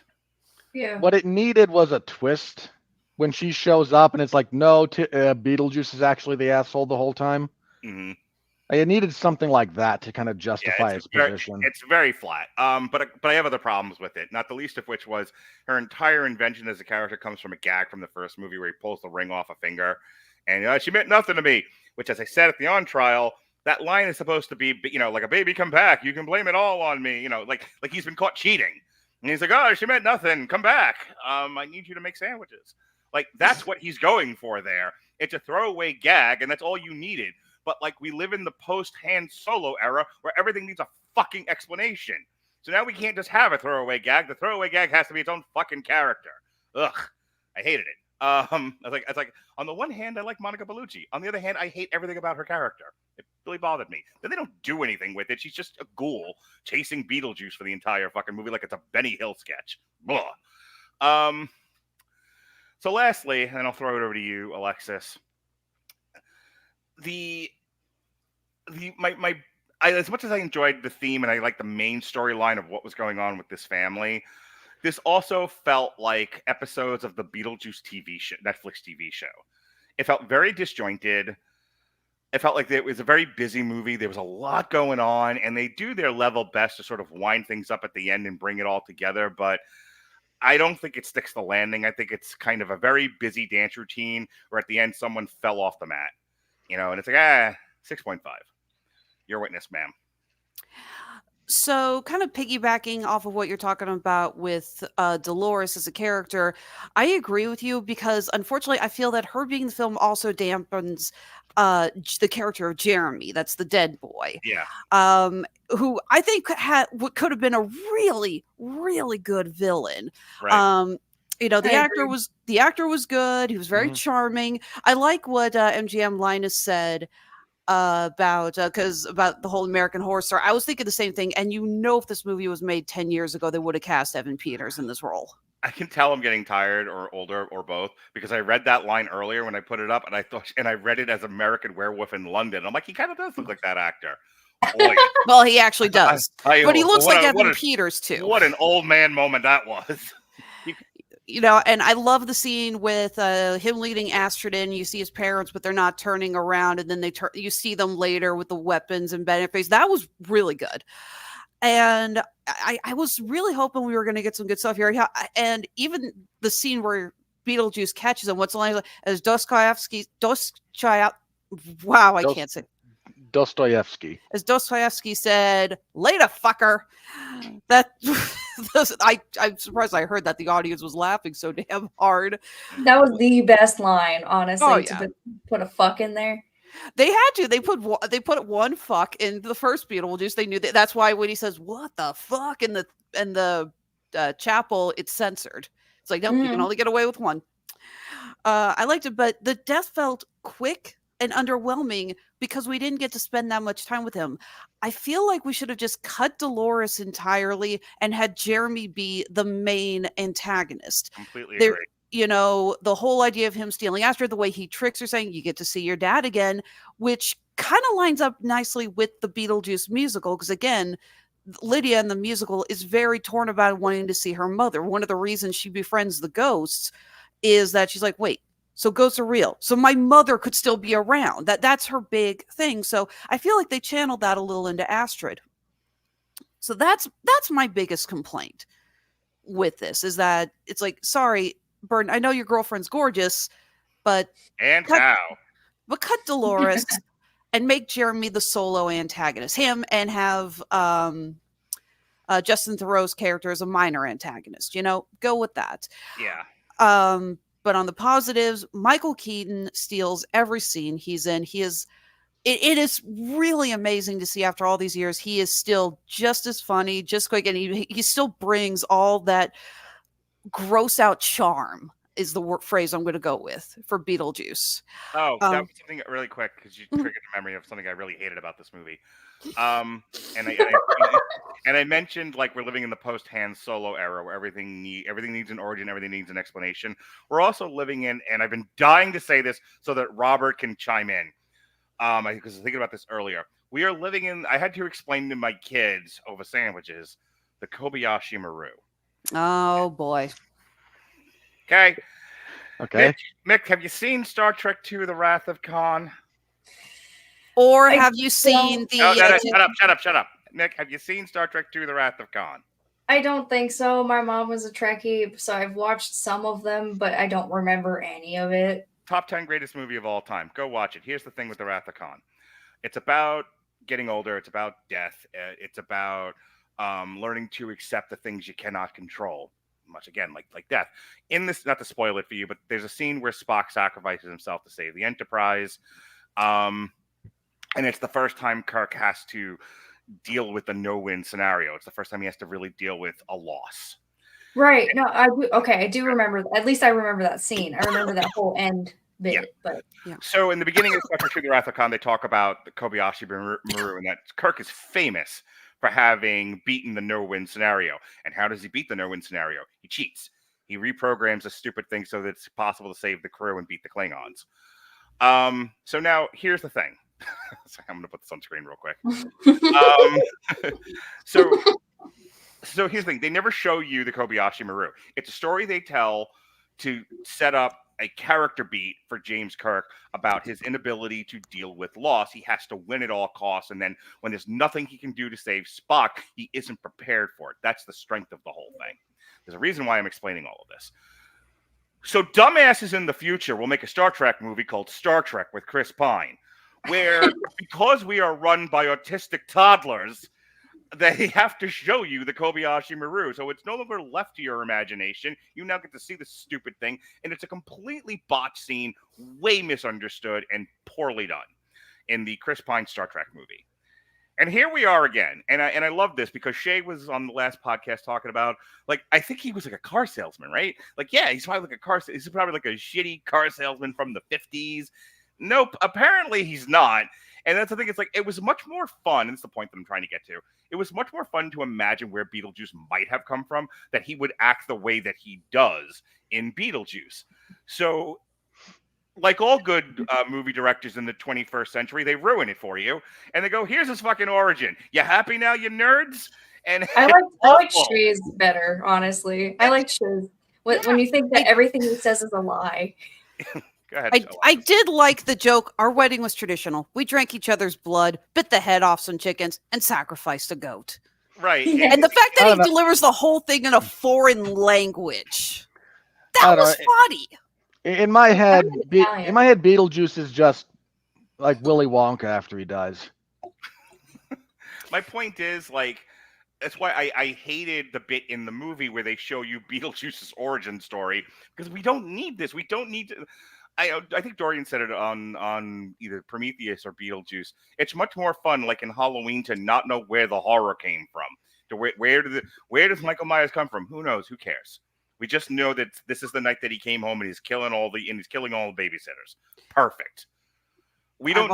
Yeah. What it needed was a twist when she shows up, and it's like, no, Beetlejuice is actually the asshole the whole time. Mm-hmm. It needed something like that to kind of justify its position. It's very flat. But I have other problems with it. Not the least of which was her entire invention as a character comes from a gag from the first movie where he pulls the ring off a finger, and she meant nothing to me. Which, as I said at the on trial, that line is supposed to be, like a baby come back. You can blame it all on me. Like he's been caught cheating, and he's like, oh, she meant nothing. Come back. I need you to make sandwiches. Like, that's what he's going for there. It's a throwaway gag, and that's all you needed. But, like, we live in the post-Han Solo era where everything needs a fucking explanation. So now we can't just have a throwaway gag. The throwaway gag has to be its own fucking character. Ugh. I hated it. I was like, on the one hand, I like Monica Bellucci. On the other hand, I hate everything about her character. It really bothered me. Then they don't do anything with it. She's just a ghoul chasing Beetlejuice for the entire fucking movie like it's a Benny Hill sketch. Blah. So lastly, and I'll throw it over to you, Alexis. As much as I enjoyed the theme and I liked the main storyline of what was going on with this family, this also felt like episodes of the Beetlejuice Netflix TV show. It felt very disjointed. It felt like it was a very busy movie. There was a lot going on, and they do their level best to sort of wind things up at the end and bring it all together, but I don't think it sticks the landing. I think it's kind of a very busy dance routine where at the end someone fell off the mat. And it's like, 6.5. Your witness, ma'am. So, kind of piggybacking off of what you're talking about with Dolores as a character, I agree with you because unfortunately, I feel that her being in the film also dampens the character of Jeremy. That's the dead boy. Yeah. Who I think could have been a really, really good villain. Right. You know, the I actor was good. He was very charming. I like what MGM Linus said about the whole American Horror Story. I was thinking the same thing. And you know, if this movie was made 10 years ago, they would have cast Evan Peters in this role. I can tell I'm getting tired or older or both because I read that line earlier when I put it up, and I read it as American Werewolf in London. I'm like, he kind of does look like that actor. Boy, Well, he actually does. But he looks like Evan what Peters too. What an old man moment that was. You know, and I love the scene with him leading Astrid in. You see his parents, but they're not turning around, and then you see them later with the weapons and benefits. That was really good. And I was really hoping we were going to get some good stuff here. Yeah, and even the scene where Beetlejuice catches him, what's the line? As Dostoevsky, wow, I can't say. Dostoevsky. As Dostoevsky said, later, fucker. That I'm surprised I heard that the audience was laughing so damn hard. That was the best line, honestly, Oh, yeah. to put a fuck in there. They had to. They put one fuck in the first Beetlejuice. They knew that. That's why when he says "what the fuck" in the chapel, it's censored. It's like, no, you can only get away with one. I liked it, but the death felt quick and underwhelming because we didn't get to spend that much time with him. I feel like we should have just cut Dolores entirely and had Jeremy be the main antagonist. Completely agree. You know, the whole idea of him stealing Astrid, the way he tricks her, saying you get to see your dad again, which kind of lines up nicely with the Beetlejuice musical. Because again, Lydia in the musical is very torn about wanting to see her mother. One of the reasons she befriends the ghosts is that she's like, wait, so ghosts are real. So my mother could still be around. That's her big thing. So I feel like they channeled that a little into Astrid. So that's my biggest complaint with this, is that it's like, sorry, Burton, I know your girlfriend's gorgeous, but cut Dolores and make Jeremy the solo antagonist. Him, and have Justin Theroux's character as a minor antagonist. You know, go with that. Yeah. But on the positives, Michael Keaton steals every scene he's in. It is really amazing to see after all these years. He is still just as funny, just quick, and he still brings all that gross out charm, is the phrase I'm going to go with for Beetlejuice. Oh, that was something really quick, because you triggered the memory of something I really hated about this movie. And I mentioned, like, we're living in the post Han Solo era where everything needs an origin, everything needs an explanation. We're also living in, and I've been dying to say this so that Robert can chime in, because I was thinking about this earlier. We are living in, I had to explain to my kids over sandwiches, the Kobayashi Maru. Oh boy. Okay. Okay. Mick, have you seen Star Trek II: The Wrath of Khan? Or have you seen the... No, shut up. Mick, have you seen Star Trek II: The Wrath of Khan? I don't think so. My mom was a Trekkie, so I've watched some of them, but I don't remember any of it. Top 10 greatest movie of all time. Go watch it. Here's the thing with The Wrath of Khan. It's about getting older. It's about death. It's about learning to accept the things you cannot control. Much again, like death. In this, not to spoil it for you, but there's a scene where Spock sacrifices himself to save the Enterprise. And it's the first time Kirk has to deal with the no-win scenario. It's the first time he has to really deal with a loss. Right. No, I do remember. At least I remember that scene. I remember that whole end bit. Yeah. But yeah. So in the beginning of Star Trek II: The Wrath of Khan, they talk about the Kobayashi Maru, and that Kirk is famous for having beaten the no-win scenario. And how does he beat the no-win scenario? He cheats. He reprograms a stupid thing so that it's possible to save the crew and beat the Klingons. So now here's the thing. Sorry, I'm going to put this on screen real quick. So here's the thing. They never show you the Kobayashi Maru. It's a story they tell to set up a character beat for James Kirk about his inability to deal with loss. He has to win at all costs. And then when there's nothing he can do to save Spock, he isn't prepared for it. That's the strength of the whole thing. There's a reason why I'm explaining all of this. So dumbasses in the future will make a Star Trek movie called Star Trek with Chris Pine, where because we are run by autistic toddlers, they have to show you the Kobayashi Maru. So it's no longer left to your imagination. You now get to see the stupid thing, and it's a completely botched scene, way misunderstood and poorly done in the Chris Pine Star Trek movie. And here we are again. And I love this because Shay was on the last podcast talking about, like, I think he was like a car salesman, right? Like, yeah, he's probably like he's probably like a shitty car salesman from the 50s. Nope, apparently he's not. And that's the thing. It's like, it was much more fun. And it's the point that I'm trying to get to. It was much more fun to imagine where Beetlejuice might have come from, that he would act the way that he does in Beetlejuice. So, like all good movie directors in the 21st century, they ruin it for you. And they go, here's his fucking origin. You happy now, you nerds? And I like Shays better, honestly. I like Shays. When you think that everything he says is a lie. Go ahead, I did like the joke. Our wedding was traditional. We drank each other's blood, bit the head off some chickens, and sacrificed a goat. Right. Yeah. And the fact that he delivers the whole thing in a foreign language, that was funny. In my head, Beetlejuice is just like Willy Wonka after he dies. My point is, like, that's why I hated the bit in the movie where they show you Beetlejuice's origin story, because we don't need this. We don't need to. I think Dorian said it on either Prometheus or Beetlejuice. It's much more fun, like in Halloween, to not know where the horror came from. To where does Michael Myers come from? Who knows? Who cares? We just know that this is the night that he came home and he's killing all the babysitters. Perfect. We don't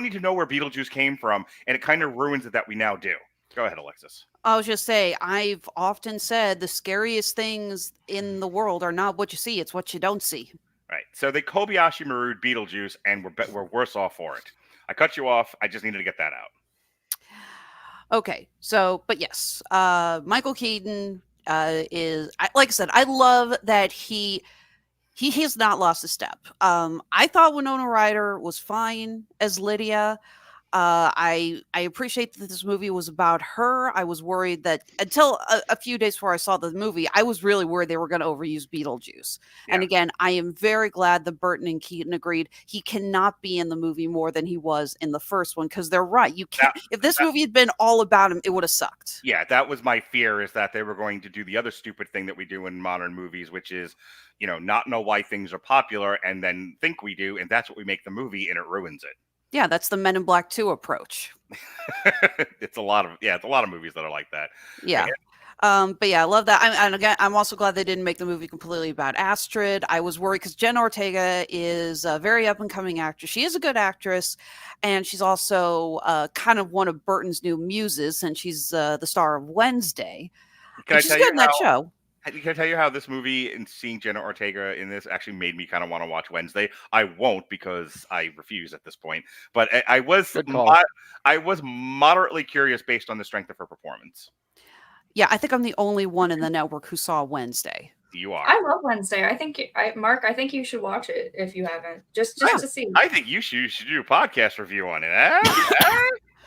need to know where Beetlejuice came from, and it kind of ruins it that we now do. Go ahead, Alexis. I was just say, I've often said the scariest things in the world are not what you see; it's what you don't see. Right. So they Kobayashi Maru'd Beetlejuice, and we're worse off for it. I cut you off. I just needed to get that out. Okay. So, but yes, Michael Keaton is, like I said, I love that he has not lost a step. I thought Winona Ryder was fine as Lydia. I appreciate that this movie was about her. I was worried that until a few days before I saw the movie, I was really worried they were going to overuse Beetlejuice. Yeah. And again, I am very glad that Burton and Keaton agreed he cannot be in the movie more than he was in the first one, because they're right. You can't. If this movie had been all about him, it would have sucked. Yeah, that was my fear, is that they were going to do the other stupid thing that we do in modern movies, which is, not know why things are popular and then think we do, and that's what we make the movie, and it ruins it. Yeah, that's the Men in Black 2 approach. It's a lot of movies that are like that. Yeah. But yeah, I love that. And again, I'm also glad they didn't make the movie completely about Astrid. I was worried because Jenna Ortega is a very up and coming actress. She is a good actress, and she's also kind of one of Burton's new muses, and she's the star of Wednesday. She's good in that show. Can I tell you how this movie and seeing Jenna Ortega in this actually made me kind of want to watch Wednesday? I won't, because I refuse at this point. But I was moderately curious based on the strength of her performance. Yeah, I think I'm the only one in the network who saw Wednesday. You are. I love Wednesday. Mark, I think you should watch it if you haven't, just to see. I think you should do a podcast review on it.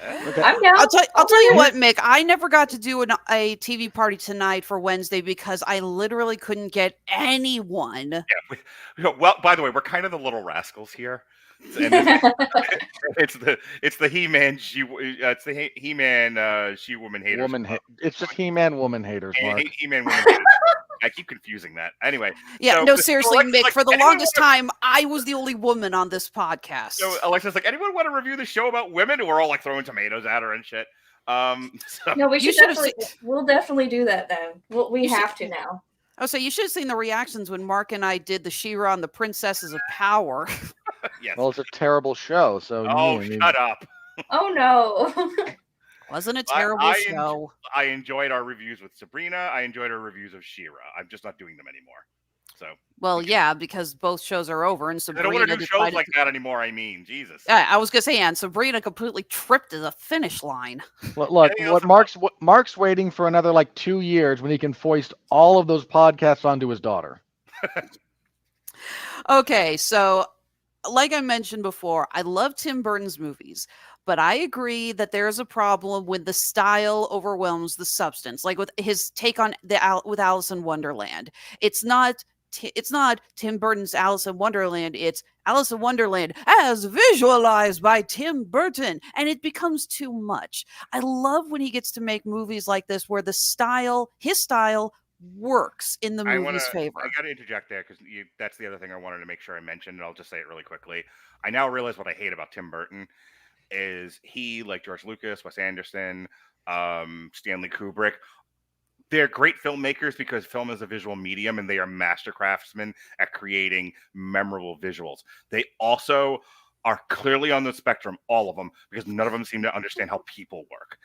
Okay. I'm down. I'll tell you what, Mick. I never got to do a TV party tonight for Wednesday because I literally couldn't get anyone. Yeah. Well, by the way, we're kind of the little rascals here. It's the He-Man She-Woman haters. It's just He-Man woman haters, Mark. He-Man woman haters. I keep confusing that. Anyway. Yeah, no, seriously, Mick. For the longest time, I was the only woman on this podcast. So Alexis, like, anyone want to review the show about women? We're all like throwing tomatoes at her and shit. No, we'll definitely do that then. We have to now. Oh, so you should have seen the reactions when Mark and I did the She-Ra and the Princesses of Power. Yes. Well, it's a terrible show. So shut up. Oh no. Wasn't a terrible show. I enjoyed our reviews with Sabrina. I enjoyed our reviews of She-Ra. I'm just not doing them anymore. So. Well, yeah, because both shows are over, and Sabrina. I don't want to do shows like that anymore. I mean, Jesus. I was gonna say, and Sabrina completely tripped to the finish line. Look, Mark's waiting for another 2 years when he can foist all of those podcasts onto his daughter. Okay, so like I mentioned before, I love Tim Burton's movies, but I agree that there's a problem when the style overwhelms the substance. Like with his take on with Alice in Wonderland, it's not it's not Tim Burton's Alice in Wonderland. It's Alice in Wonderland as visualized by Tim Burton, and it becomes too much. I love when he gets to make movies like this where his style works in the movie's favor. I got to interject there because that's the other thing I wanted to make sure I mentioned, and I'll just say it really quickly. I now realize what I hate about Tim Burton is he, like George Lucas, Wes Anderson, Stanley Kubrick, they're great filmmakers because film is a visual medium and they are master craftsmen at creating memorable visuals. They also are clearly on the spectrum, all of them, because none of them seem to understand how people work.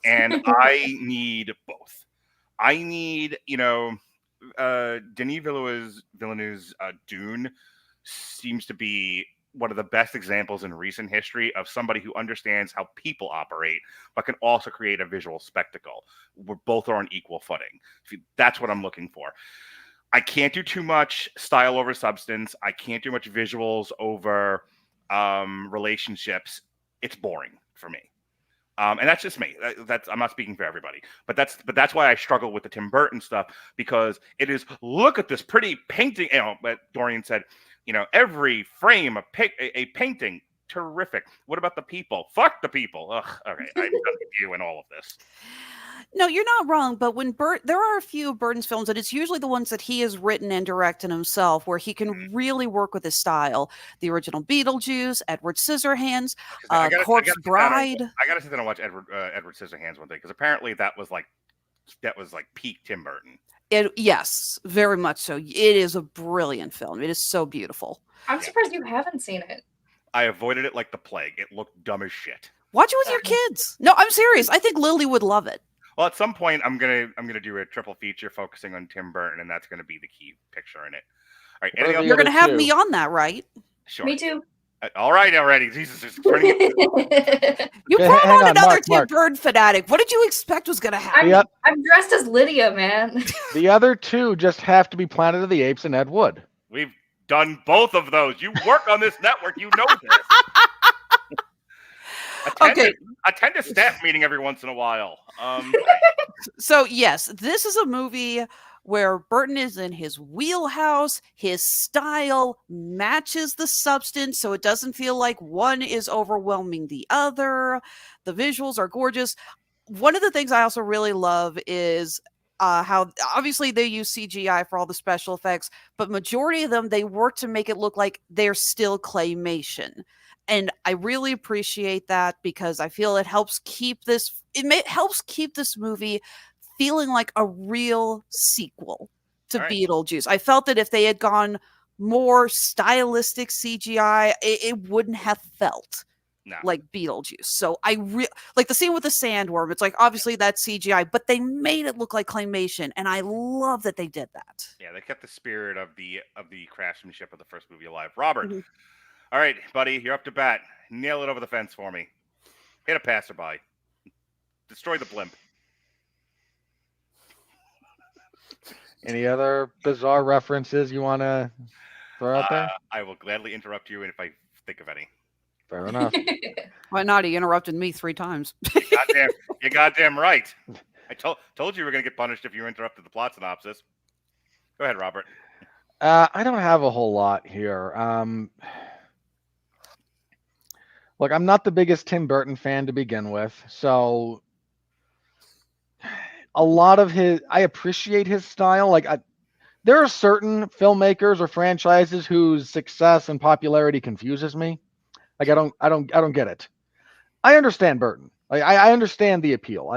And I need both. I need, Denis Villeneuve's Dune seems to be one of the best examples in recent history of somebody who understands how people operate, but can also create a visual spectacle where both are on equal footing. That's what I'm looking for. I can't do too much style over substance. I can't do much visuals over relationships. It's boring for me. And that's just me. I'm not speaking for everybody, but that's why I struggle with the Tim Burton stuff, because it is, look at this pretty painting. But Dorian said, every frame a painting, terrific. What about the people? Fuck the people. Ugh. Okay, I'm done with you and all of this. No, you're not wrong, but when there are a few Burton's films, and it's usually the ones that he has written and directed himself, where he can really work with his style. The original Beetlejuice, Edward Scissorhands, Corpse Bride. I gotta sit down and watch Edward Scissorhands one day, because apparently that was like peak Tim Burton. Yes, very much so. It is a brilliant film. It is so beautiful. I'm surprised you haven't seen it. I avoided it like the plague. It looked dumb as shit. Watch it with your kids. No, I'm serious. I think Lily would love it. Well, at some point, I'm gonna do a triple feature focusing on Tim Burton, and that's gonna be the key picture in it. All right, you're gonna have me on that, right? Sure. Me too. All right, already. Jesus is turning. You brought on another Tim Burton fanatic. What did you expect was gonna happen? I'm dressed as Lydia, man. The other two just have to be Planet of the Apes and Ed Wood. We've done both of those. You work on this network. You know this. Attend a staff meeting every once in a while. So yes, this is a movie where Burton is in his wheelhouse. His style matches the substance, so it doesn't feel like one is overwhelming the other. The visuals are gorgeous. One of the things I also really love is how obviously they use CGI for all the special effects, but majority of them, they work to make it look like they're still claymation. And I really appreciate that, because I feel it helps keep this movie feeling like a real sequel to Beetlejuice. I felt that if they had gone more stylistic CGI, it wouldn't have felt like Beetlejuice. So I like the scene with the sandworm. It's like, obviously that's CGI, but they made it look like claymation, and I love that they did that. Yeah, they kept the spirit of the craftsmanship of the first movie alive. Robert. Mm-hmm. All right, buddy, you're up to bat. Nail it over the fence for me. Hit a passerby. Destroy the blimp. Any other bizarre references you want to throw out there? I will gladly interrupt you if I think of any. Fair enough. Why not? He interrupted me 3 times. You're goddamn right. I told you were going to get punished if you interrupted the plot synopsis. Go ahead, Robert. I don't have a whole lot here. Look, I'm not the biggest Tim Burton fan to begin with, so a lot of I appreciate his style. Like, there are certain filmmakers or franchises whose success and popularity confuses me. Like, I don't get it. I understand Burton. Like, I understand the appeal.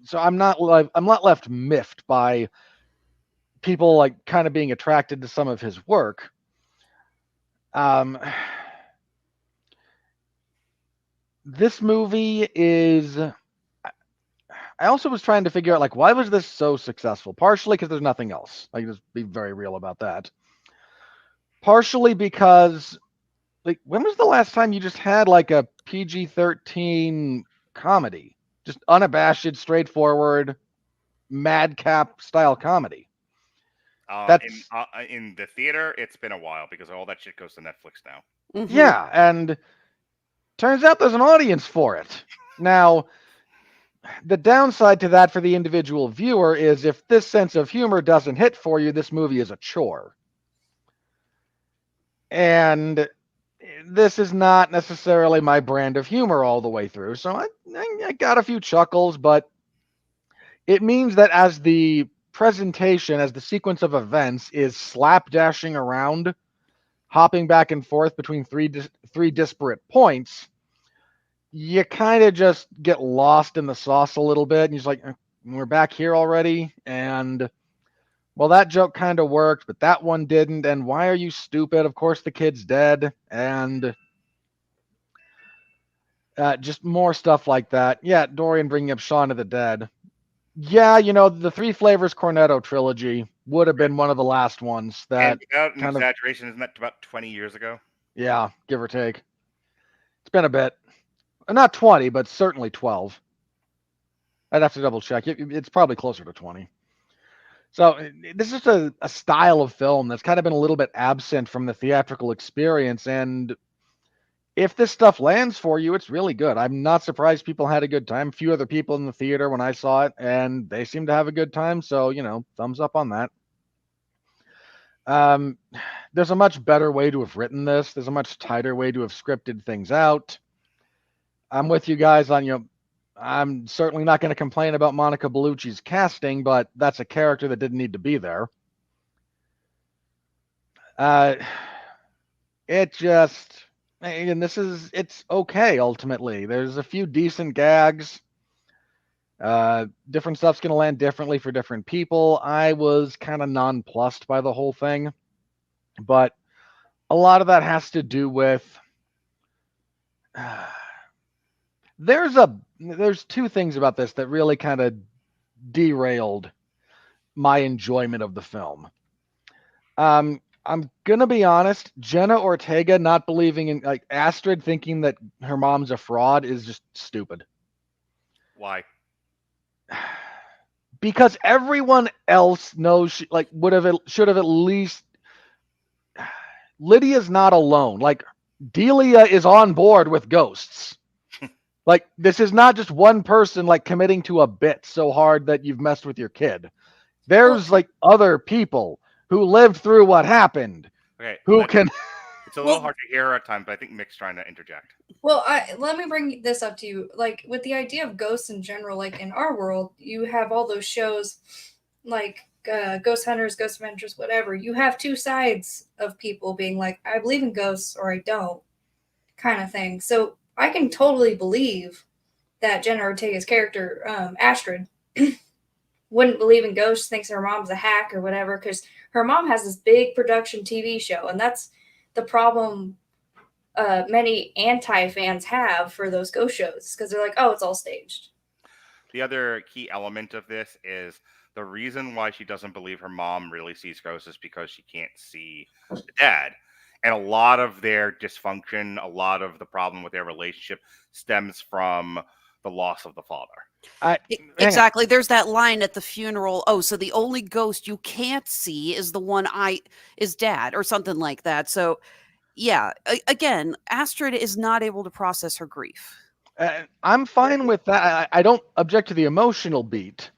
So I'm not left miffed by people like kind of being attracted to some of his work. This movie is, I also was trying to figure out, like, why was this so successful? Partially because there's nothing else. Like, just be very real about that. Partially because, like, when was the last time you just had, like, a PG-13 comedy? Just unabashed, straightforward, madcap style comedy. In the theater, it's been a while, because all that shit goes to Netflix now. Mm-hmm. Yeah, and turns out there's an audience for it. Now, the downside to that for the individual viewer is if this sense of humor doesn't hit for you, this movie is a chore. And this is not necessarily my brand of humor all the way through. So I got a few chuckles, but it means that as the presentation, as the sequence of events is slapdashing around, hopping back and forth between three disparate points, you kind of just get lost in the sauce a little bit. And you're just like, we're back here already. And well, that joke kind of worked, but that one didn't. And why are you stupid? Of course, the kid's dead. And just more stuff like that. Yeah, Dorian bringing up Shaun of the Dead. Yeah, the Three Flavors Cornetto trilogy would have been one of the last ones that And without an kind of, exaggeration, isn't that about 20 years ago? yeah, give or take. It's been a bit. Not 20, but certainly 12. I'd have to double check. It's probably closer to 20. So this is a style of film that's kind of been a little bit absent from the theatrical experience. And if this stuff lands for you, it's really good. I'm not surprised people had a good time. A few other people in the theater when I saw it, and they seemed to have a good time. So, thumbs up on that. There's a much better way to have written this. There's a much tighter way to have scripted things out. I'm with you guys on, I'm certainly not going to complain about Monica Bellucci's casting, but that's a character that didn't need to be there. It just, and it's okay, ultimately. There's a few decent gags. Different stuff's going to land differently for different people. I was kind of nonplussed by the whole thing, but a lot of that has to do with there's two things about this that really kind of derailed my enjoyment of the film. I'm gonna be honest, Jenna Ortega not believing in, like, Astrid thinking that her mom's a fraud is just stupid. Why? Because everyone else knows should have at least. Lydia's not alone. Like, Delia is on board with ghosts. Like, this is not just one person like committing to a bit so hard that you've messed with your kid. There's like other people who lived through what happened. Okay. Who can? It's a little hard to hear at times, but I think Mick's trying to interject. Well, let me bring this up to you. Like, with the idea of ghosts in general, like in our world, you have all those shows like Ghost Hunters, Ghost Adventures, whatever. You have two sides of people being like, I believe in ghosts or I don't, kind of thing. So I can totally believe that Jenna Ortega's character, Astrid, wouldn't believe in ghosts, thinks her mom's a hack or whatever, because her mom has this big production TV show, and that's the problem many anti-fans have for those ghost shows, because they're like, oh, it's all staged. The other key element of this is the reason why she doesn't believe her mom really sees ghosts is because she can't see the dad. And a lot of their dysfunction, a lot of the problem with their relationship stems from the loss of the father. Exactly. There's that line at the funeral. Oh, so the only ghost you can't see is the one is dad, or something like that. So, yeah, again, Astrid is not able to process her grief. I'm fine with that. I don't object to the emotional beat.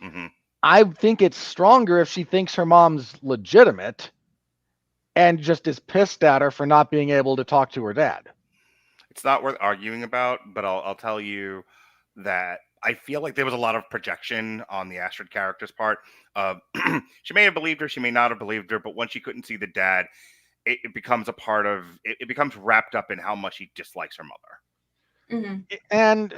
Mm-hmm. I think it's stronger if she thinks her mom's legitimate and just is pissed at her for not being able to talk to her dad. It's not worth arguing about, but I'll tell you that I feel like there was a lot of projection on the Astrid character's part. She may have believed her, she may not have believed her, but once she couldn't see the dad, it becomes a part of it becomes wrapped up in how much she dislikes her mother. Mm-hmm. And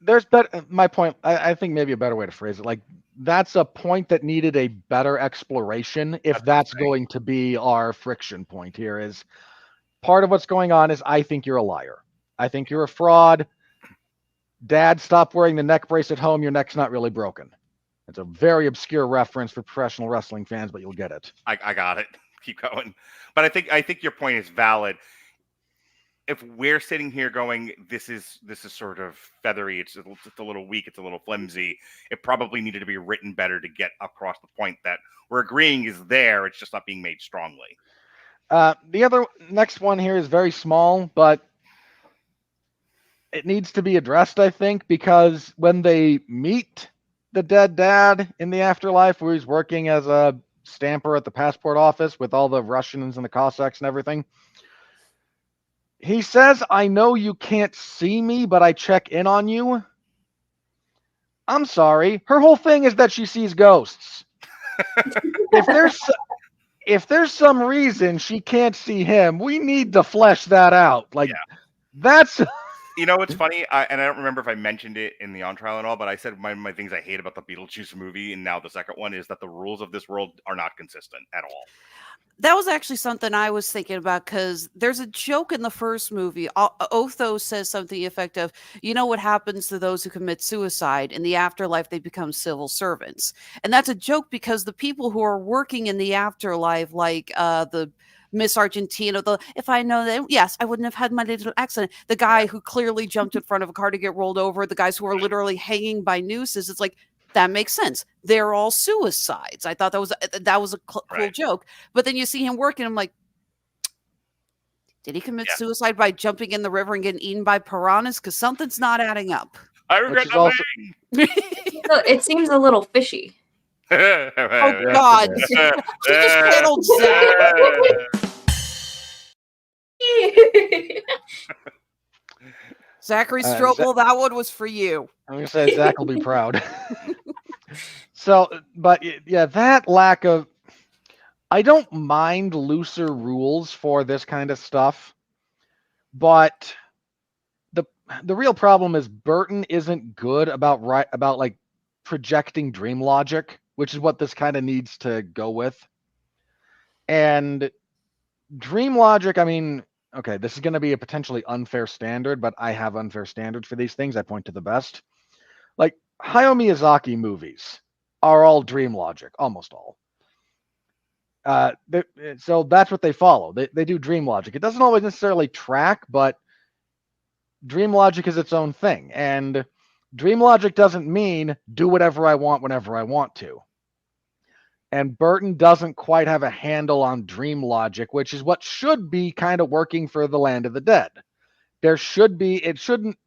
there's better. My point, I think maybe a better way to phrase it, like, that's a point that needed a better exploration. If that's going to be our friction point here, is part of what's going on is I think you're a liar. I think you're a fraud. Dad, stop wearing the neck brace at home. Your neck's not really broken. It's a very obscure reference for professional wrestling fans, but you'll get it. I got it. Keep going. But I think your point is valid. If we're sitting here going, this is sort of feathery, it's a little weak, it's a little flimsy, it probably needed to be written better to get across the point that we're agreeing is there, it's just not being made strongly. The other next one here is very small, but it needs to be addressed, I think, because when they meet the dead dad in the afterlife, where he's working as a stamper at the passport office with all the Russians and the Cossacks and everything. He says, "I know you can't see me, but I check in on you." I'm sorry. Her whole thing is that she sees ghosts. If there's some reason she can't see him, we need to flesh that out. Like, that's... You know, it's funny, and I don't remember if I mentioned it in the on trial and all, but I said my things I hate about the Beetlejuice movie, and now the second one, is that the rules of this world are not consistent at all. That was actually something I was thinking about, because there's a joke in the first movie. Otho says something effective. You know what happens to those who commit suicide? In the afterlife, they become civil servants. And that's a joke because the people who are working in the afterlife, like the Miss Argentina, if I know that, yes, I wouldn't have had my little accident. The guy who clearly jumped in front of a car to get rolled over, the guys who are literally hanging by nooses. It's like, that makes sense. They're all suicides. I thought that was a cool joke. But then you see him working. I'm like, did he commit suicide by jumping in the river and getting eaten by piranhas? Because something's not adding up. I regret nothing. It seems a little fishy. Oh God! You just paneled Zachary Strobel. That one was for you. I'm gonna say Zach will be proud. So, but yeah, that lack of... I don't mind looser rules for this kind of stuff, but the real problem is Burton isn't good about like projecting dream logic, which is what this kind of needs to go with. And dream logic, I mean, okay, this is going to be a potentially unfair standard, but I have unfair standards for these things. I point to the best. Like, Hayao Miyazaki movies are all dream logic, almost all. So that's what they follow. They do dream logic. It doesn't always necessarily track, but dream logic is its own thing. And dream logic doesn't mean do whatever I want whenever I want to. And Burton doesn't quite have a handle on dream logic, which is what should be kind of working for the Land of the Dead. It shouldn't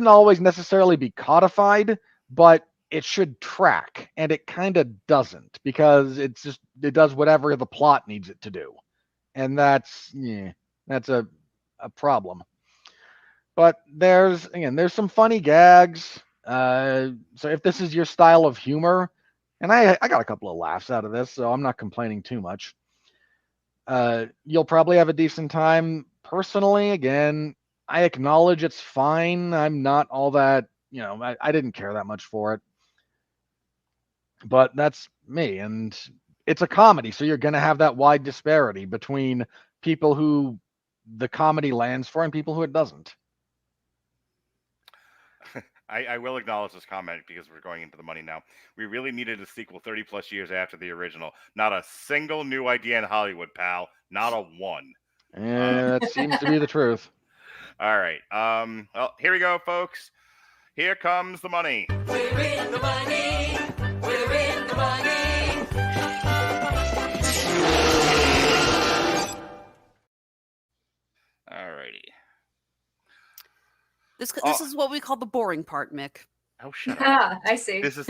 always necessarily be codified, but it should track, and it kind of doesn't, because it does whatever the plot needs it to do. And that's a problem. But there's some funny gags. So if this is your style of humor, and I got a couple of laughs out of this, so I'm not complaining too much. You'll probably have a decent time. Personally, again, I acknowledge it's fine. I'm not all that, I didn't care that much for it. But that's me, and it's a comedy, so you're going to have that wide disparity between people who the comedy lands for and people who it doesn't. I will acknowledge this comment because we're going into the money now. We really needed a sequel 30 plus years after the original. Not a single new idea in Hollywood, pal. Not a one. Yeah, that seems to be the truth. All right. Well, here we go, folks. Here comes the money. We're in the money. We're in the money. All righty. This is what we call the boring part, Mick. Oh, shut up. Ah, I see. This is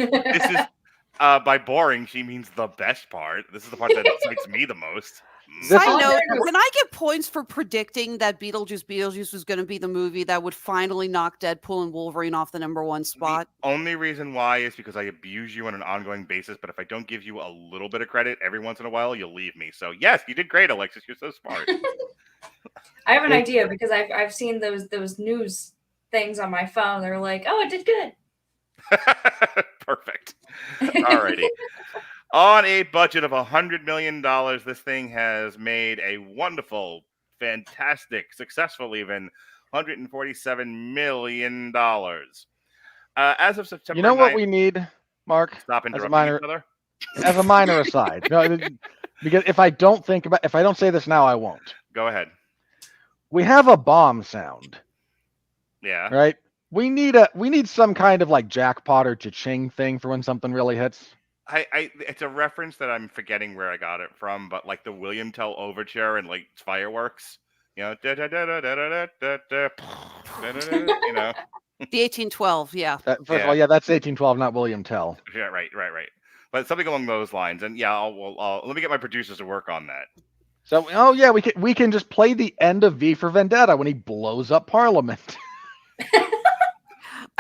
by boring, she means the best part. This is the part that excites me the most. Side note, can I get points for predicting that Beetlejuice was going to be the movie that would finally knock Deadpool and Wolverine off the #1 spot? The only reason why is because I abuse you on an ongoing basis, but if I don't give you a little bit of credit every once in a while, you'll leave me. So yes, you did great, Alexis. You're so smart. I have an idea because I've seen those news things on my phone. They're like, oh, it did good. Perfect. Alrighty. On a budget of $100 million, this thing has made a wonderful, fantastic, successful even, $147 million. As of September 9th... You know what we need, Mark? Stop interrupting each other. As a minor aside. No, because if I don't say this now, I won't. Go ahead. We have a bomb sound. Yeah. Right? We need some kind of like jackpot or cha-ching thing for when something really hits. It's a reference that I'm forgetting where I got it from, but like the William Tell overture and like fireworks, you know, you know. The 1812, yeah. First of all, yeah, that's 1812, not William Tell. Yeah, right. but something along those lines. And yeah, let me get my producers to work on that. So, we can just play the end of V for Vendetta when he blows up Parliament.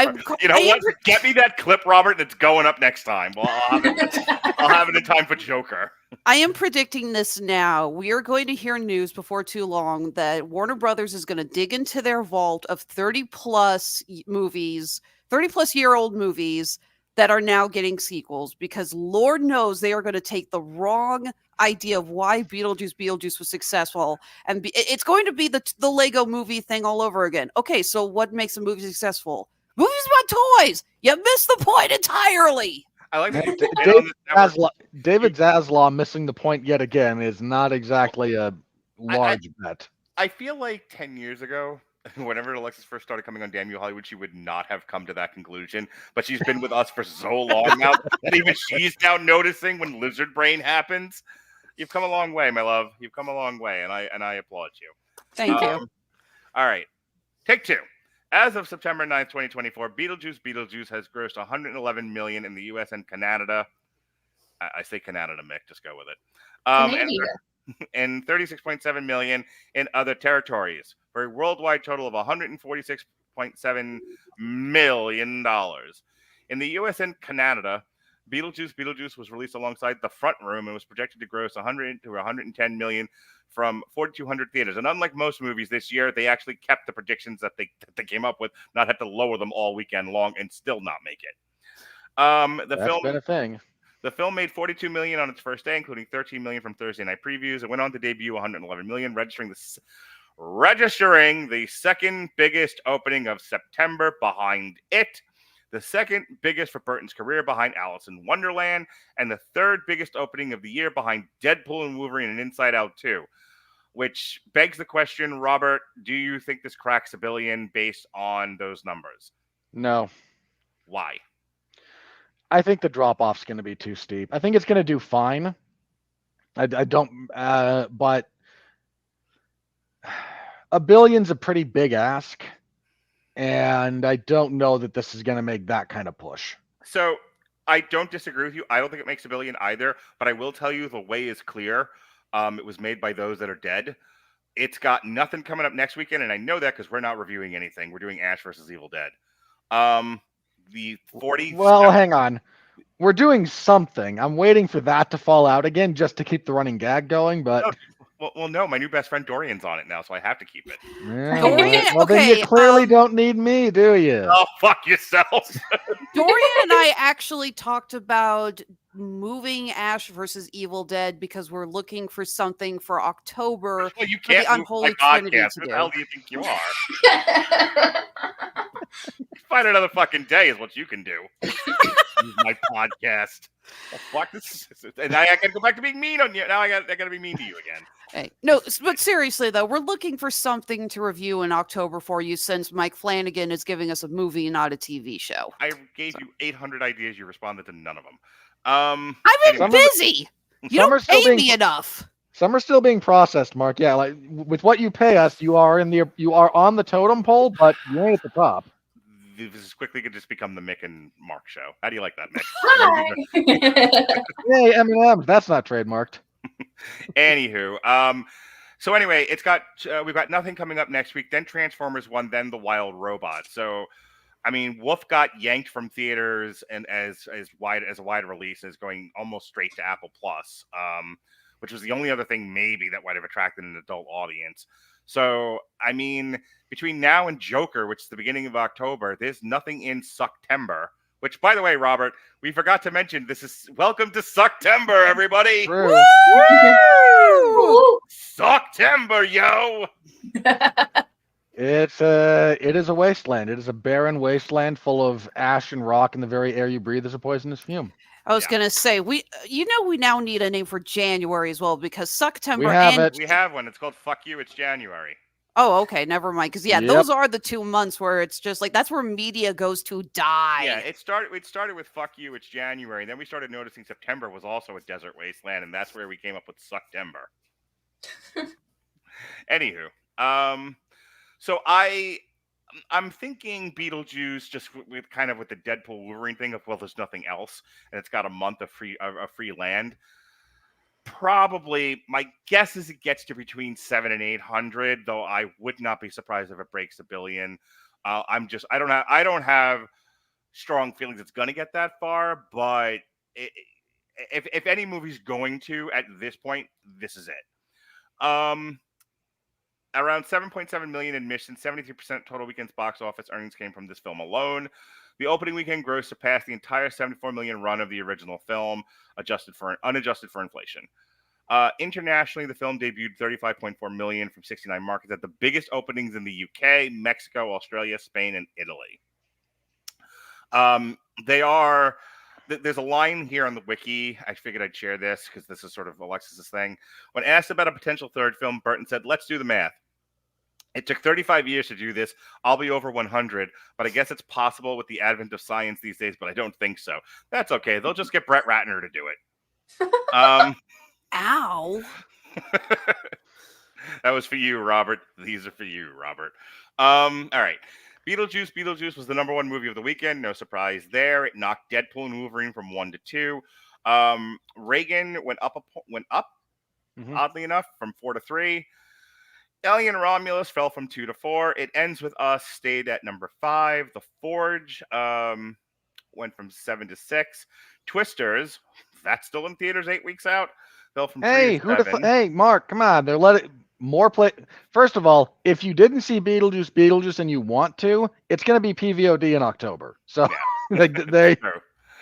You know what? Get me that clip, Robert. That's going up next time. Well, I'll have it in time for Joker. I am predicting this now. We are going to hear news before too long that Warner Brothers is going to dig into their vault of 30-plus movies, 30-plus-year-old movies that are now getting sequels, because Lord knows they are going to take the wrong idea of why Beetlejuice was successful, and it's going to be the Lego movie thing all over again. Okay, so what makes a movie successful? Movies about toys. You missed the point entirely. I like that. David Zaslav missing the point yet again is not exactly a large bet. I feel like 10 years ago, whenever Alexis first started coming on Damn You Hollywood, she would not have come to that conclusion. But she's been with us for so long now that even she's now noticing when lizard brain happens. You've come a long way, my love. You've come a long way, and I applaud you. Thank you. All right. Take two. As of September 9th, 2024, Beetlejuice has grossed $111 million in the U.S. and Canada. I say Canada, Mick. Just go with it. And $36.7 million in other territories for a worldwide total of $146.7 million. In the U.S. and Canada, Beetlejuice was released alongside The Front Room and was projected to gross 100 to 110 million from 4,200 theaters. And unlike most movies this year, they actually kept the predictions that they came up with, not had to lower them all weekend long and still not make it. That's been a thing. The film made 42 million on its first day, including 13 million from Thursday night previews. It went on to debut 111 million, registering the second biggest opening of September behind It, the second biggest for Burton's career behind Alice in Wonderland, and the third biggest opening of the year behind Deadpool and Wolverine and Inside Out 2. Which begs the question, Robert, do you think this cracks $1 billion based on those numbers? No. Why? I think the drop-off's going to be too steep. I think it's going to do fine. I don't, but $1 billion's a pretty big ask. And I don't know that this is going to make that kind of push. So I don't disagree with you. I don't think it makes $1 billion either, but I will tell you the way is clear. It was made by those that are dead. It's got nothing coming up next weekend, and I know that because we're not reviewing anything. We're doing Ash versus Evil Dead. The 40. Well, hang on. We're doing something. I'm waiting for that to fall out again just to keep the running gag going, but. No, my new best friend Dorian's on it now, so I have to keep it. Yeah, well, then you clearly don't need me, do you? Oh, fuck yourself. Dorian and I actually talked about moving Ash versus Evil Dead because we're looking for something for October. Well, you can't move my podcast. Who the hell do you think you are? Find another fucking day is what you can do. Use my podcast. Oh, fuck this. And I gotta go back to being mean on you. Now I gotta be mean to you again. Hey, no, but seriously though, we're looking for something to review in October for you since Mike Flanagan is giving us a movie, not a TV show. I gave you 800 ideas. You responded to none of them. I've been busy. You don't pay me enough. Some are still being processed, Mark. Yeah, like with what you pay us, you are on the totem pole, but you ain't at the top. This is quickly going to just become the Mick and Mark show. How do you like that, Mick? Hi. Hey, M&M, that's not trademarked. Anywho, so anyway, we've got nothing coming up next week. Then Transformers 1, then The Wild Robot. So, I mean, Wolf got yanked from theaters and as a wide release is going almost straight to Apple Plus, which was the only other thing maybe that might have attracted an adult audience. So, I mean, between now and Joker, which is the beginning of October, there's nothing in Sucktember. Which, by the way, Robert, we forgot to mention, this is welcome to Sucktember, everybody. True. Sucktember, yo. It is a wasteland. It is a barren wasteland full of ash and rock, and the very air you breathe is a poisonous fume. I was gonna say we now need a name for January as well because Sucktember. We have one. It's called Fuck You. It's January. Oh, okay, never mind. Because those are the 2 months where it's just like that's where media goes to die. Yeah, it started with Fuck You. It's January. Then we started noticing September was also a desert wasteland, and that's where we came up with Sucktember. Anywho, so I'm thinking Beetlejuice, just with kind of with the Deadpool Wolverine thing of, well, there's nothing else, and it's got a month of free land. Probably, my guess is it gets to between 700 and 800, though I would not be surprised if it breaks $1 billion. I don't have strong feelings it's going to get that far, but if any movie's going to at this point, this is it. Around 7.7 million admissions, 73% total weekend's box office earnings came from this film alone. The opening weekend gross surpassed the entire 74 million run of the original film, unadjusted for inflation. Internationally, the film debuted 35.4 million from 69 markets at the biggest openings in the UK, Mexico, Australia, Spain, and Italy. There's a line here on the wiki. I figured I'd share this because this is sort of Alexis's thing. When asked about a potential third film, Burton said, "Let's do the math. It took 35 years to do this. I'll be over 100, but I guess it's possible with the advent of science these days, but I don't think so. That's okay. They'll just get Brett Ratner to do it." Ow. That was for you, Robert. These are for you, Robert. All right. Beetlejuice was the #1 movie of the weekend. No surprise there. It knocked Deadpool and Wolverine from 1 to 2. Reagan went up, oddly enough, from 4 to 3. Alien Romulus fell from 2 to 4. It Ends With Us stayed at #5. The Forge went from 7 to 6. Twisters, that's still in theaters 8 weeks out, fell from 3 to 7. Hey, Mark, come on. They're letting more play. First of all, if you didn't see Beetlejuice and you want to, it's going to be PVOD in October. So Yeah. they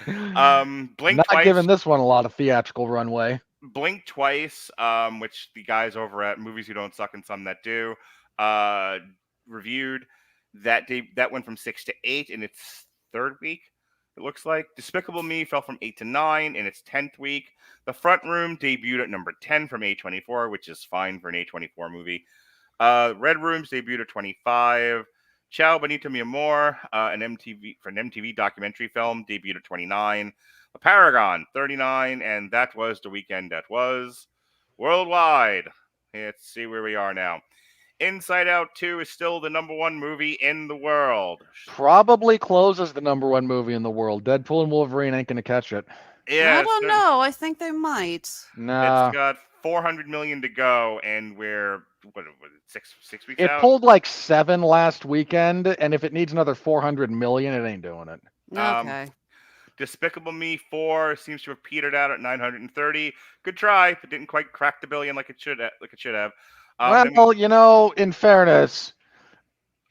Blink not Twice, giving this one a lot of theatrical runway. Blink Twice, which the guys over at Movies Who Don't Suck and Some That Do reviewed. That went from 6 to 8 in its 3rd week. It looks like Despicable Me fell from 8 to 9 in its 10th week. The Front Room debuted at number 10 from A24, which is fine for an A24 movie. Red Rooms debuted at 25. Ciao Bonito Mi Amor, an MTV documentary film, debuted at 29. The Paragon, 39, and that was the weekend that was. Worldwide, let's see where we are now. Inside Out 2 is still the #1 movie in the world. Probably closes the #1 movie in the world. Deadpool and Wolverine ain't going to catch it. Yeah, I don't know. I think they might. Nah. It's got 400 million to go, and we're six weeks It out. pulled like 7 last weekend, and if it needs another 400 million, it ain't doing it. Okay. Despicable Me 4 seems to have petered out at 930. Good try, but didn't quite crack the billion like it should have. Well, in fairness,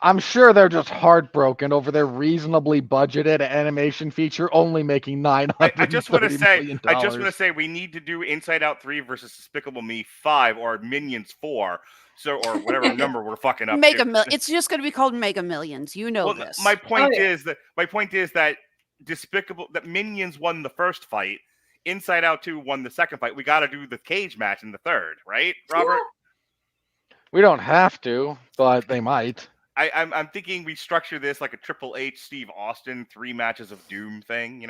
I'm sure they're just heartbroken over their reasonably budgeted animation feature only making $930 I just want to million. say we need to do Inside Out 3 versus Despicable Me 5 or Minions 4, or whatever number we're fucking up to. It's just going to be called Mega Millions. You know this. My point is that that Minions won the first fight. Inside Out 2 won the second fight. We got to do the cage match in the third, right, Robert? We don't have to, but they might. I'm thinking we structure this like a Triple H, Steve Austin, 3 matches of doom thing,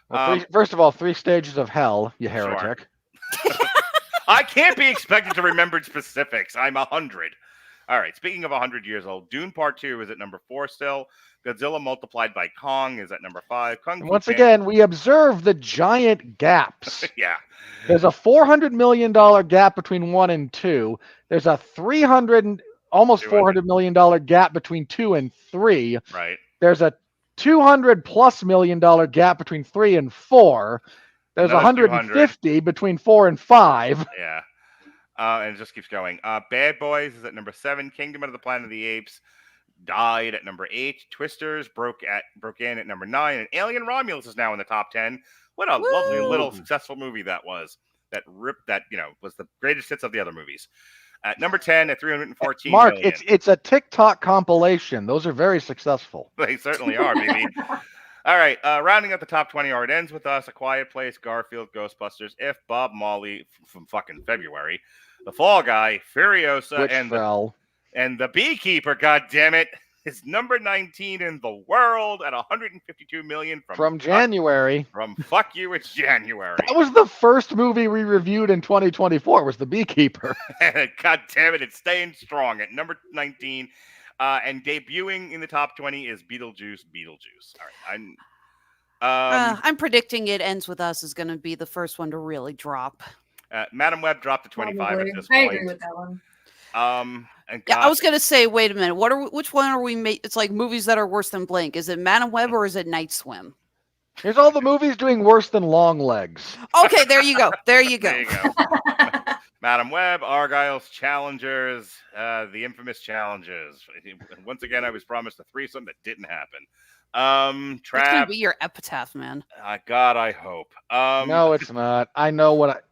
Well, first of all, 3 stages of hell, you heretic. Sure. I can't be expected to remember specifics. I'm 100. All right, speaking of 100 years old, Dune Part 2 is at #4 still. Godzilla multiplied by Kong is at #5. Once again, we observe the giant gaps. Yeah. There's a $400 million gap between 1 and 2. There's a almost $400 million gap between 2 and 3. Right. There's a $200+ million gap between 3 and 4. There's Another 150 between 4 and 5. Yeah. And it just keeps going. Bad Boys is at #7. Kingdom of the Planet of the Apes died at #8. Twisters broke in at #9. And Alien Romulus is now in the top 10. What a lovely little successful movie that was. That was the greatest hits of the other movies. At #10 at 314 Mark, million. it's a TikTok compilation. Those are very successful. They certainly are, baby. All right, rounding up the top 20, or It Ends With Us, A Quiet Place, Garfield, Ghostbusters, If, Bob Marley from fucking February, The Fall Guy, Furiosa, and The Beekeeper, goddammit, is number 19 in the world at 152 million from January. From Fuck You, It's January. That was the first movie we reviewed in 2024, was The Beekeeper. God damn it, it's staying strong at number 19. And debuting in the top 20 is Beetlejuice Beetlejuice. All right. I'm predicting It Ends With Us is going to be the first one to really drop. Madam Web dropped to 25 Probably. at this I point. agree with that one. And Yeah, I was going to say, wait a minute. Which one are we making? It's like movies that are worse than Blink. Is it Madam Web or is it Night Swim? Here's all the movies doing worse than Long Legs. Okay, there you go. There you go. There you go. Madam Web, Argyle's Challengers, the infamous Challenges. Once again, I was promised a threesome that didn't happen. That's going to Trap. be your epitaph, man. God, I hope. No, it's not. I know what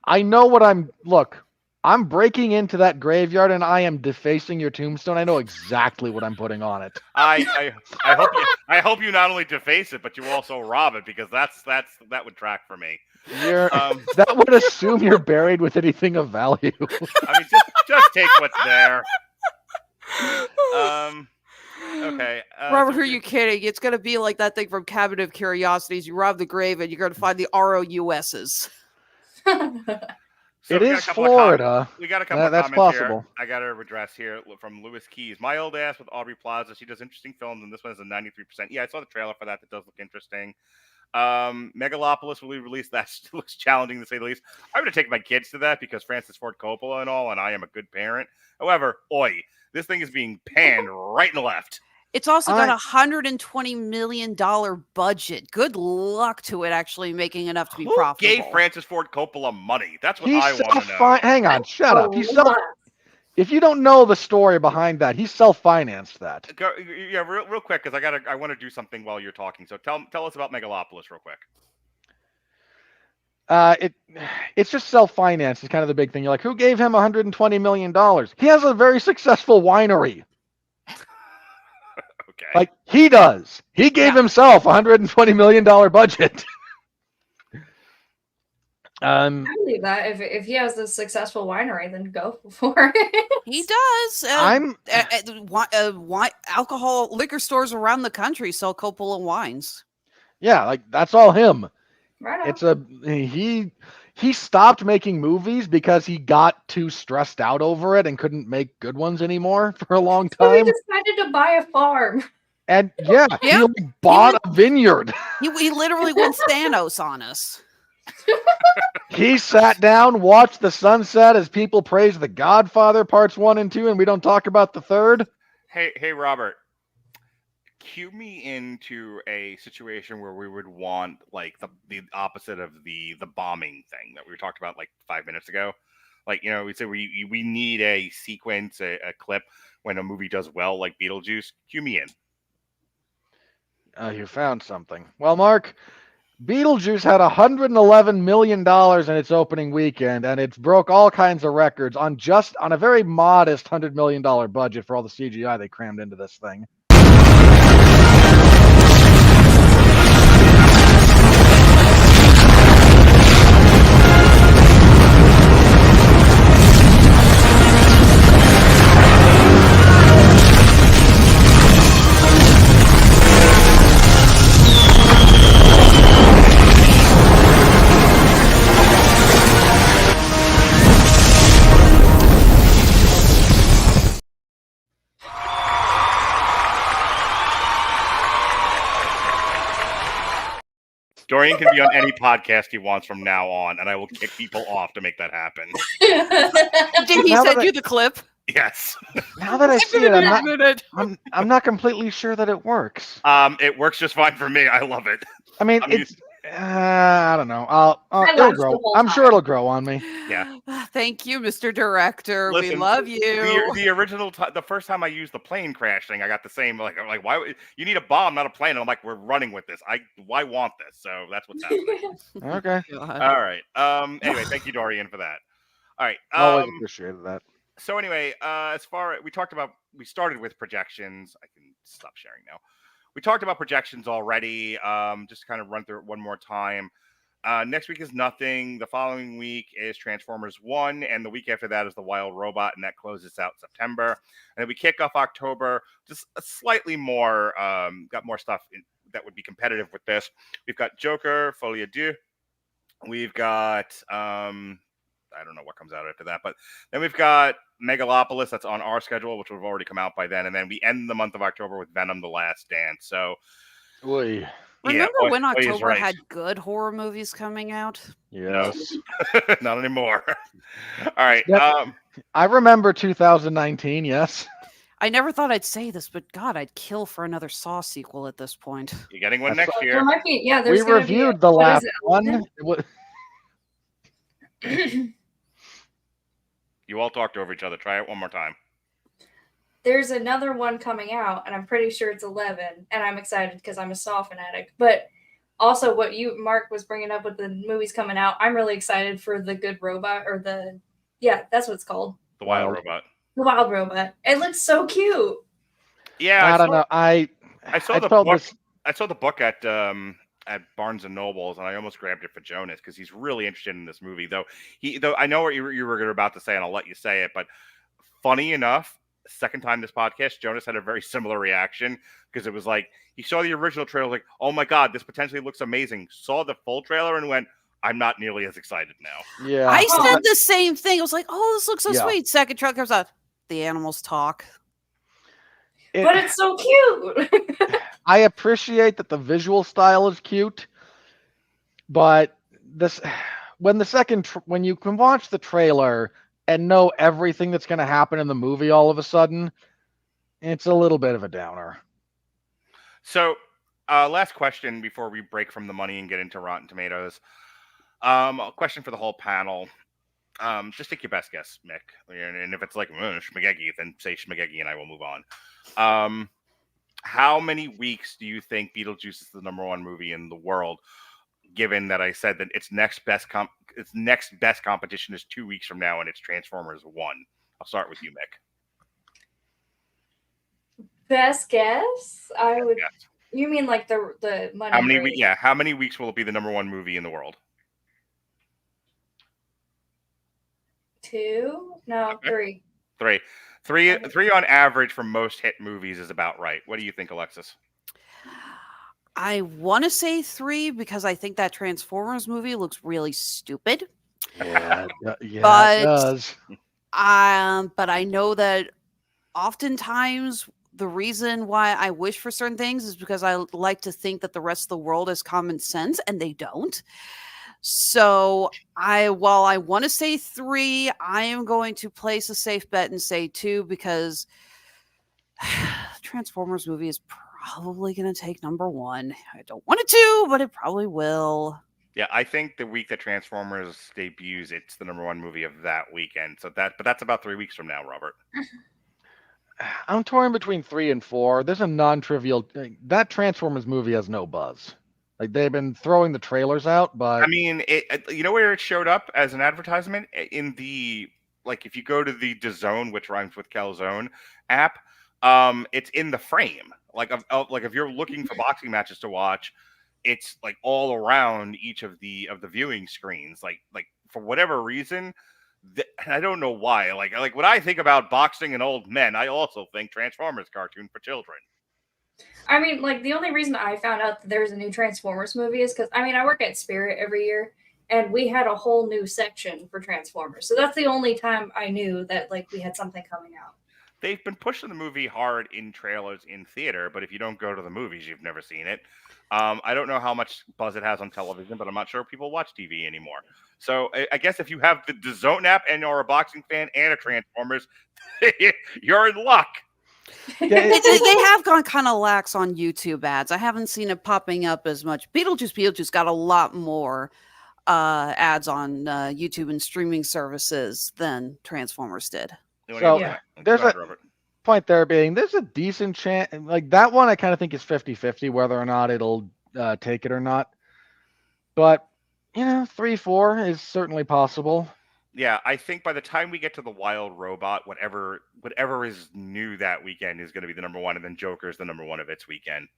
I'm. Look, I'm breaking into that graveyard and I am defacing your tombstone. I know exactly what I'm putting on it. I hope you not only deface it, but you also rob it, because that would track for me. That would assume you're buried with anything of value. I mean, just take what's there. Okay. Robert, who are you kidding? It's going to be like that thing from Cabinet of Curiosities. You rob the grave and you're going to find the ROUSs. So it is Florida. We got a couple of that's comments possible. Here. I got a redress here from Lewis Keys. My old ass with Aubrey Plaza. She does interesting films, and this one is a 93%. Yeah, I saw the trailer for that. That does look interesting. Megalopolis will be released. That looks challenging to say the least. I'm going to take my kids to that because Francis Ford Coppola and all, and I am a good parent. However, this thing is being panned right and left. It's also got $120 million budget. Good luck to it actually making enough to be profitable. Who gave Francis Ford Coppola money? That's what I want to know. Hang on, shut up. If you don't know the story behind that, he self-financed that. Yeah, real quick, because I want to do something while you're talking. So tell us about Megalopolis real quick. It's just self-financed. It's kind of the big thing. You're like, who gave him $120 million? He has a very successful winery. Okay. Like he does. He gave himself $120 million budget. I believe that. If he has a successful winery, then go for it. He does. Liquor stores around the country sell Coppola wines. Yeah, like that's all him. Right. It's he stopped making movies because he got too stressed out over it and couldn't make good ones anymore for a long time. So he decided to buy a farm. And he bought a vineyard. He literally went Thanos on us. He sat down, watched the sunset as people praise The Godfather parts 1 and 2, and we don't talk about the third. Hey, Robert. Cue me into a situation where we would want like the opposite of the bombing thing that we talked about like 5 minutes ago. Like, we'd say we need a sequence, a clip when a movie does well, like Beetlejuice. Cue me in. You found something. Well, Mark, Beetlejuice had $111 million in its opening weekend, and it broke all kinds of records on a very modest $100 million budget for all the CGI they crammed into this thing. Dorian can be on any podcast he wants from now on, and I will kick people off to make that happen. Did he send you the clip? Yes. Now that I see it, I'm not completely sure that it works. It works just fine for me. I love it. I mean, I don't know. It'll grow. I'm sure it'll grow on me. Yeah. Thank you, Mr. Director. Listen, we love you. The original, the first time I used the plane crash thing, I got the same. Like why you need a bomb, not a plane? And I'm like, we're running with this. Why want this? So that's what's happening. Okay. God. All right. Anyway, thank you, Dorian, for that. All right. Always appreciated that. So anyway, we started with projections. I can stop sharing now. We talked about projections already. Just to kind of run through it one more time. Next week is nothing. The following week is Transformers 1, and the week after that is The Wild Robot, and that closes out September. And then we kick off October, just a slightly more, got more stuff that would be competitive with this. We've got Joker, Folie à Deux. We've got I don't know what comes out after that. But then we've got Megalopolis that's on our schedule, which will have already come out by then. And then we end the month of October with Venom: The Last Dance. So, Oy. Remember yeah, when Oy is October right. had good horror movies coming out? Yes. Not anymore. All right. Yep. I remember 2019, yes. I never thought I'd say this, but God, I'd kill for another Saw sequel at this point. You're getting one That's next There year. might be, yeah, We there's gonna be reviewed the what last is it, one. 11? It wa- You all talked over each other. Try it one more time. There's another one coming out, and I'm pretty sure it's 11, and I'm excited because I'm a Saw fanatic. But also, what Mark was bringing up with the movies coming out, I'm really excited for The Good Robot, or that's what it's called, The Wild Wild. Robot. The Wild Robot. It looks so cute. Yeah, I don't know. I saw the felt book. this. I saw the book at Barnes and Nobles, and I almost grabbed it for Jonas because he's really interested in this movie. Though I know what you were about to say, and I'll let you say it. But funny enough, second time this podcast, Jonas had a very similar reaction because it was like he saw the original trailer, like, oh my god, this potentially looks amazing. Saw the full trailer and went, I'm not nearly as excited now. Yeah. I said the same thing. I was like, oh, this looks so Yeah. sweet. Second trailer comes out. The animals talk. But it's so cute. I appreciate that the visual style is cute, but when you can watch the trailer and know everything that's going to happen in the movie all of a sudden, it's a little bit of a downer. So, last question before we break from the money and get into Rotten Tomatoes. A question for the whole panel. Just take your best guess, Mick. And if it's like Schmagegi, then say Schmagegi and I will move on. How many weeks do you think Beetlejuice is the #1 movie in the world? Given that I said that its next best competition is 2 weeks from now, and it's Transformers 1. I'll start with you, Mick. Best guess? I would. Yes. You mean like the money? How many? rate? How many weeks will it be the #1 movie in the world? 2? No, Okay. 3. Three on average for most hit movies is about right. What do you think, Alexis? I want to say 3 because I think that Transformers movie looks really stupid. Yeah, But- it does. But I know that oftentimes the reason why I wish for certain things is because I like to think that the rest of the world has common sense, and they don't. So while I want to say 3, I am going to place a safe bet and say 2 because Transformers movie is probably going to take #1. I don't want it to, but it probably will. Yeah, I think the week that Transformers debuts, it's the #1 movie of that weekend. But that's about 3 weeks from now, Robert. I'm torn between 3 and 4. There's a non-trivial. That Transformers movie has no buzz. Like they've been throwing the trailers out, but I mean, you know where it showed up as an advertisement in the if you go to the DAZN, which rhymes with calzone app, it's in the frame. Like if you're looking for boxing matches to watch, it's like all around each of the viewing screens. Like for whatever reason, I don't know why. Like when I think about boxing and old men, I also think Transformers cartoon for children. I mean, like, the only reason I found out that there's a new Transformers movie is because, I work at Spirit every year, and we had a whole new section for Transformers. So that's the only time I knew that, we had something coming out. They've been pushing the movie hard in trailers in theater, but if you don't go to the movies, you've never seen it. I don't know how much buzz it has on television, but I'm not sure people watch TV anymore. So I guess if you have the DAZN app and you're a boxing fan and a Transformers, you're in luck. They have gone kind of lax on YouTube ads. I haven't seen it popping up as much. Beetlejuice got a lot more ads on YouTube and streaming services than Transformers did. So there's a point there being there's a decent chance. Like that one, I kind of think is 50-50 whether or not it'll take it or not. But 3, 4 is certainly possible. Yeah, I think by the time we get to the Wild Robot, whatever is new that weekend is going to be the #1, and then Joker is the #1 of its weekend.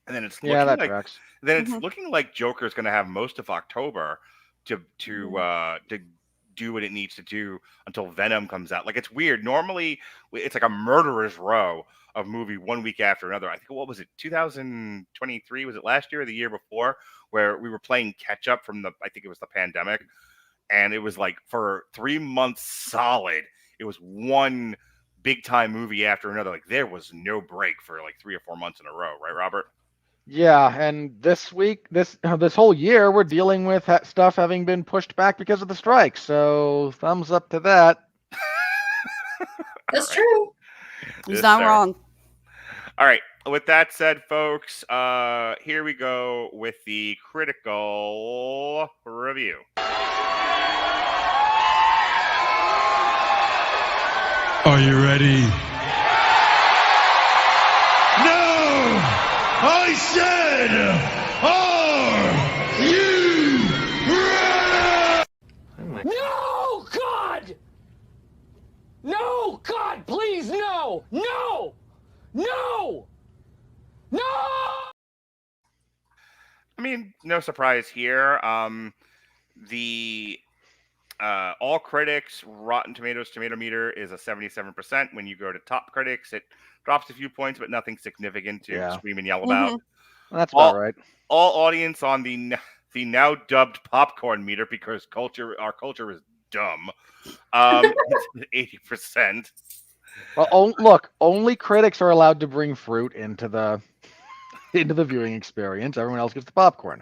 And then it's looking tracks. Looking like Joker is going to have most of October to do what it needs to do until Venom comes out. Like it's weird. Normally, it's like a murderer's row of movie 1 week after another. I think what was it? 2023 was it last year or the year before, where we were playing catch up from I think it was the pandemic. and it was like for 3 months solid, it was one big time movie after another. Like there was no break for like 3 or 4 months in a row, right, Robert? Yeah, and this week, this whole year, we're dealing with stuff having been pushed back because of the strike. So thumbs up to that. That's true. He's not wrong. All right. With that said, folks, here we go with the critical review. Are you ready? No! I said, are you ready? No, God! No, God, please, no! No! No! No! I mean, no surprise here. The all critics Rotten Tomatoes tomato meter is a 77%. When you go to top critics, it drops a few points, but nothing significant to scream and yell about. Well, that's about right. All audience on the now dubbed popcorn meter, because our culture is dumb. 80%. Well, look, only critics are allowed to bring fruit into the viewing experience. Everyone else gets the popcorn.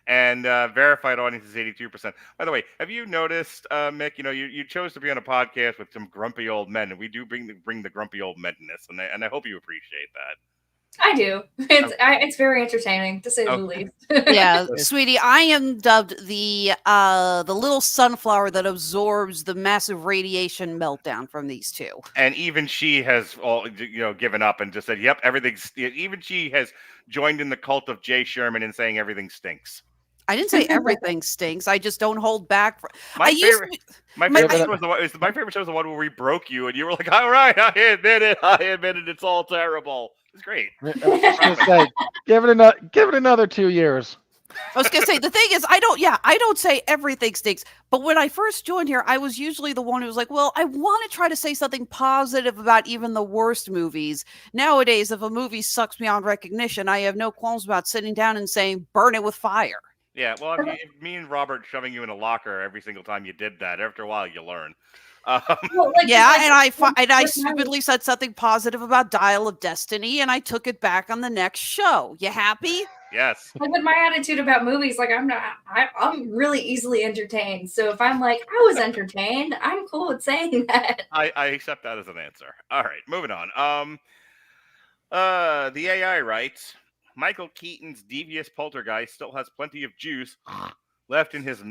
And verified audience is 82%. By the way, have you noticed, Mick? You know, you chose to be on a podcast with some grumpy old men, and we do bring the grumpy old men in this, and I hope you appreciate that. I do. It's very entertaining, to say the least. Yeah, sweetie, I am dubbed the little sunflower that absorbs the massive radiation meltdown from these two. And even she has given up and just said, "Yep, everything's." Even she has joined in the cult of Jay Sherman and saying everything stinks. I didn't say everything stinks. I just don't hold back. My favorite show is the one where we broke you, and you were like, "All right, I admit it. It's all terrible." It's great. I was gonna say, give it another 2 years. I was gonna say, the thing is, I don't say everything stinks. But when I first joined here, I was usually the one who was like, well, I want to try to say something positive about even the worst movies. Nowadays, if a movie sucks beyond recognition, I have no qualms about sitting down and saying, burn it with fire. Yeah, well, if me and Robert shoving you in a locker every single time you did that, after a while you learn. And I stupidly said something positive about Dial of Destiny, and I took it back on the next show. You happy? Yes. Like with my attitude about movies, like I'm really easily entertained. So if I'm like, I was entertained, I'm cool with saying that. I accept that as an answer. All right, moving on. The AI writes, Michael Keaton's devious poltergeist still has plenty of juice left in his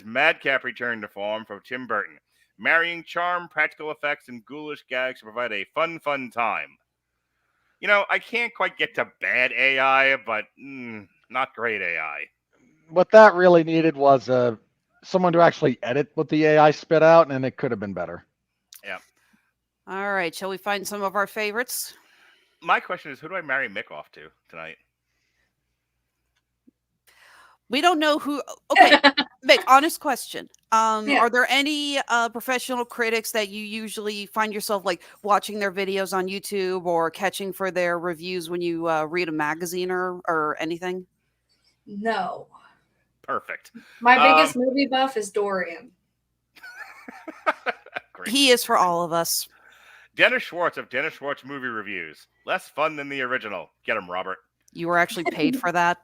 madcap return to form from Tim Burton, marrying charm, practical effects, and ghoulish gags to provide a fun time. You know, I can't quite get to bad AI, but not great AI. What that really needed was someone to actually edit what the AI spit out, and it could have been better. Yeah. All right, shall we find some of our favorites? My question is, who do I marry Mick off to tonight? We don't know who. Okay, Mick, honest question. Yeah. Are there any professional critics that you usually find yourself like watching their videos on YouTube or catching for their reviews when you read a magazine or anything? No. Perfect. My biggest movie buff is Dorian. Great. He is for all of us. Dennis Schwartz of Dennis Schwartz Movie Reviews. Less fun than the original. Get him, Robert. You were actually paid for that.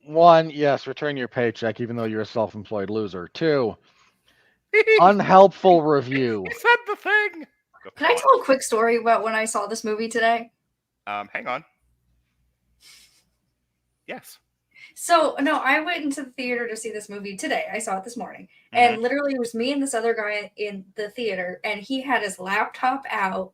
1, yes, return your paycheck even though you're a self-employed loser. 2, unhelpful review. He said the thing. Can I tell a quick story about when I saw this movie today? Hang on. Yes. So, no, I went into the theater to see this movie today. I saw it this morning. And literally it was me and this other guy in the theater, and he had his laptop out,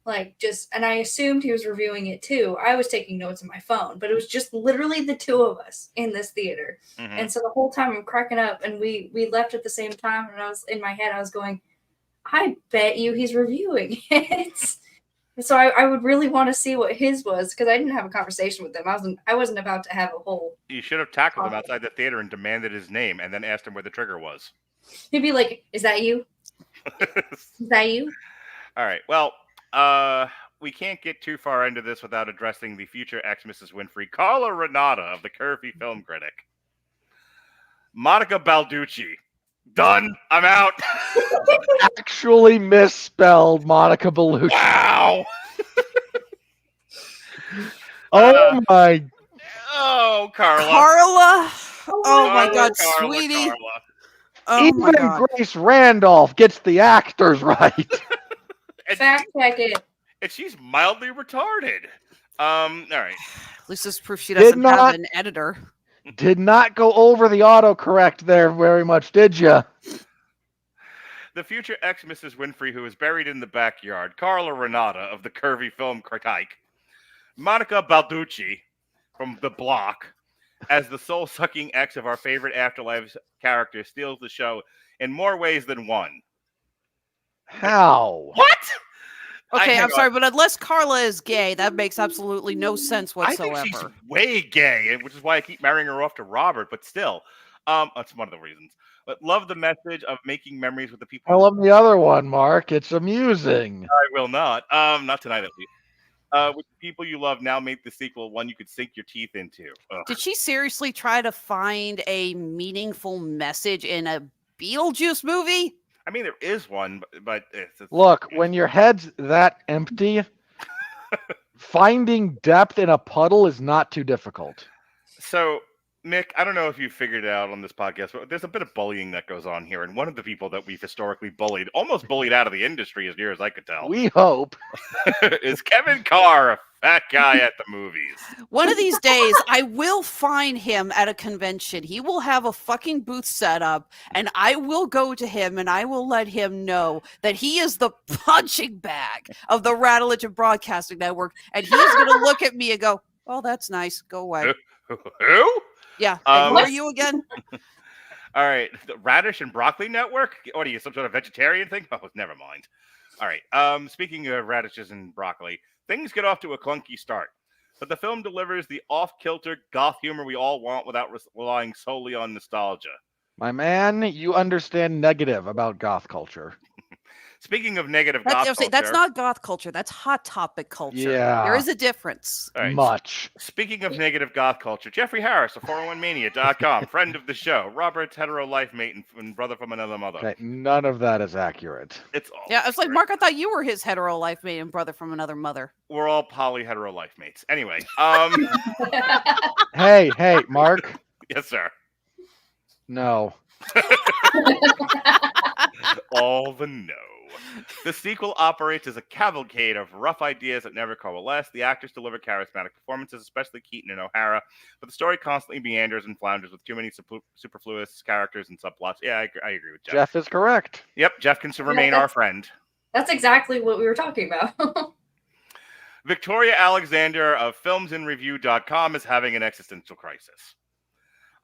and I assumed he was reviewing it too. I was taking notes on my phone, but it was just literally the two of us in this theater. And so the whole time I'm cracking up, and we left at the same time, and I was in my head, I was going, I bet you he's reviewing it. So I would really want to see what his was, because I didn't have a conversation with him. I wasn't about to have a whole. You should have tackled him outside the theater and demanded his name, and then asked him where the trigger was. He'd be like, "Is that you? Is that you?" All right. Well, we can't get too far into this without addressing the future ex-Mrs. Winfree, Carla Renata of the Curvy Film Critic. Monica Bellucci Done. I'm out. Actually misspelled Monica Bellucci. Wow. Oh my! Oh, Carla. Carla. Oh my Carla, God, Carla, sweetie. Carla. Oh my Even God. Grace Randolph gets the actors right. Fact check it. And she's mildly retarded. All right. At least this proof she Did doesn't have not- an editor. Did not go over the autocorrect there very much, did you? The future ex-Mrs. Winfree, who is buried in the backyard. Carla Renata of the curvy film critique. Monica Bellucci from The Block as the soul-sucking ex of our favorite Afterlife character steals the show in more ways than one. How? What? Okay, hang I'm on. sorry, but unless Carla is gay, that makes absolutely no sense I whatsoever. think she's way gay, which is why I keep marrying her off to Robert, but still. That's one of the reasons. But love the message of making memories with the people. Tell them the other one, Mark. It's amusing. I will not. Not tonight at least. With the people you love now make the sequel one you could sink your teeth into. Ugh. Did she seriously try to find a meaningful message in a Beetlejuice movie? I mean, there is one, but it's Look, when your head's that empty, finding depth in a puddle is not too difficult. So, Nick, I don't know if you figured it out on this podcast, but there's a bit of bullying that goes on here. And one of the people that we've historically bullied, almost bullied out of the industry as near as I could tell, We hope. is Kevin Carr, a fat guy at the movies. One of these days, I will find him at a convention. He will have a fucking booth set up, and I will go to him and I will let him know that he is the punching bag of the Radulich and Broadcasting Network. And he's going to look at me and go, "Oh, that's nice. Go away." Who? Yeah. And who What? are you again? All right. The Radish and Broccoli Network? What are you, some sort of vegetarian thing? Oh, never mind. All right. Speaking of radishes and broccoli, things get off to a clunky start. But the film delivers the off-kilter goth humor we all want without relying solely on nostalgia. My man, you understand negative about goth culture. Speaking of negative goth culture, That's not goth culture. That's hot topic culture. Yeah. There is a difference. all right, Much. Speaking of negative goth culture, Jeffrey Harris of 401mania.com, friend of the show, Robert's hetero life mate and brother from another mother. Okay, none of that is accurate. It's all Yeah, I was like, accurate. Mark, I thought you were his hetero life mate and brother from another mother. We're all poly hetero life mates. Anyway, Hey, Mark. yes, sir. No. All the no. The sequel operates as a cavalcade of rough ideas that never coalesce. The actors deliver charismatic performances, especially Keaton and O'Hara, but the story constantly meanders and flounders with too many superfluous characters and subplots. Yeah, I agree with Jeff. Jeff is correct. Yep, Jeff can remain our friend. That's exactly what we were talking about. Victoria Alexander of filmsinreview.com is having an existential crisis.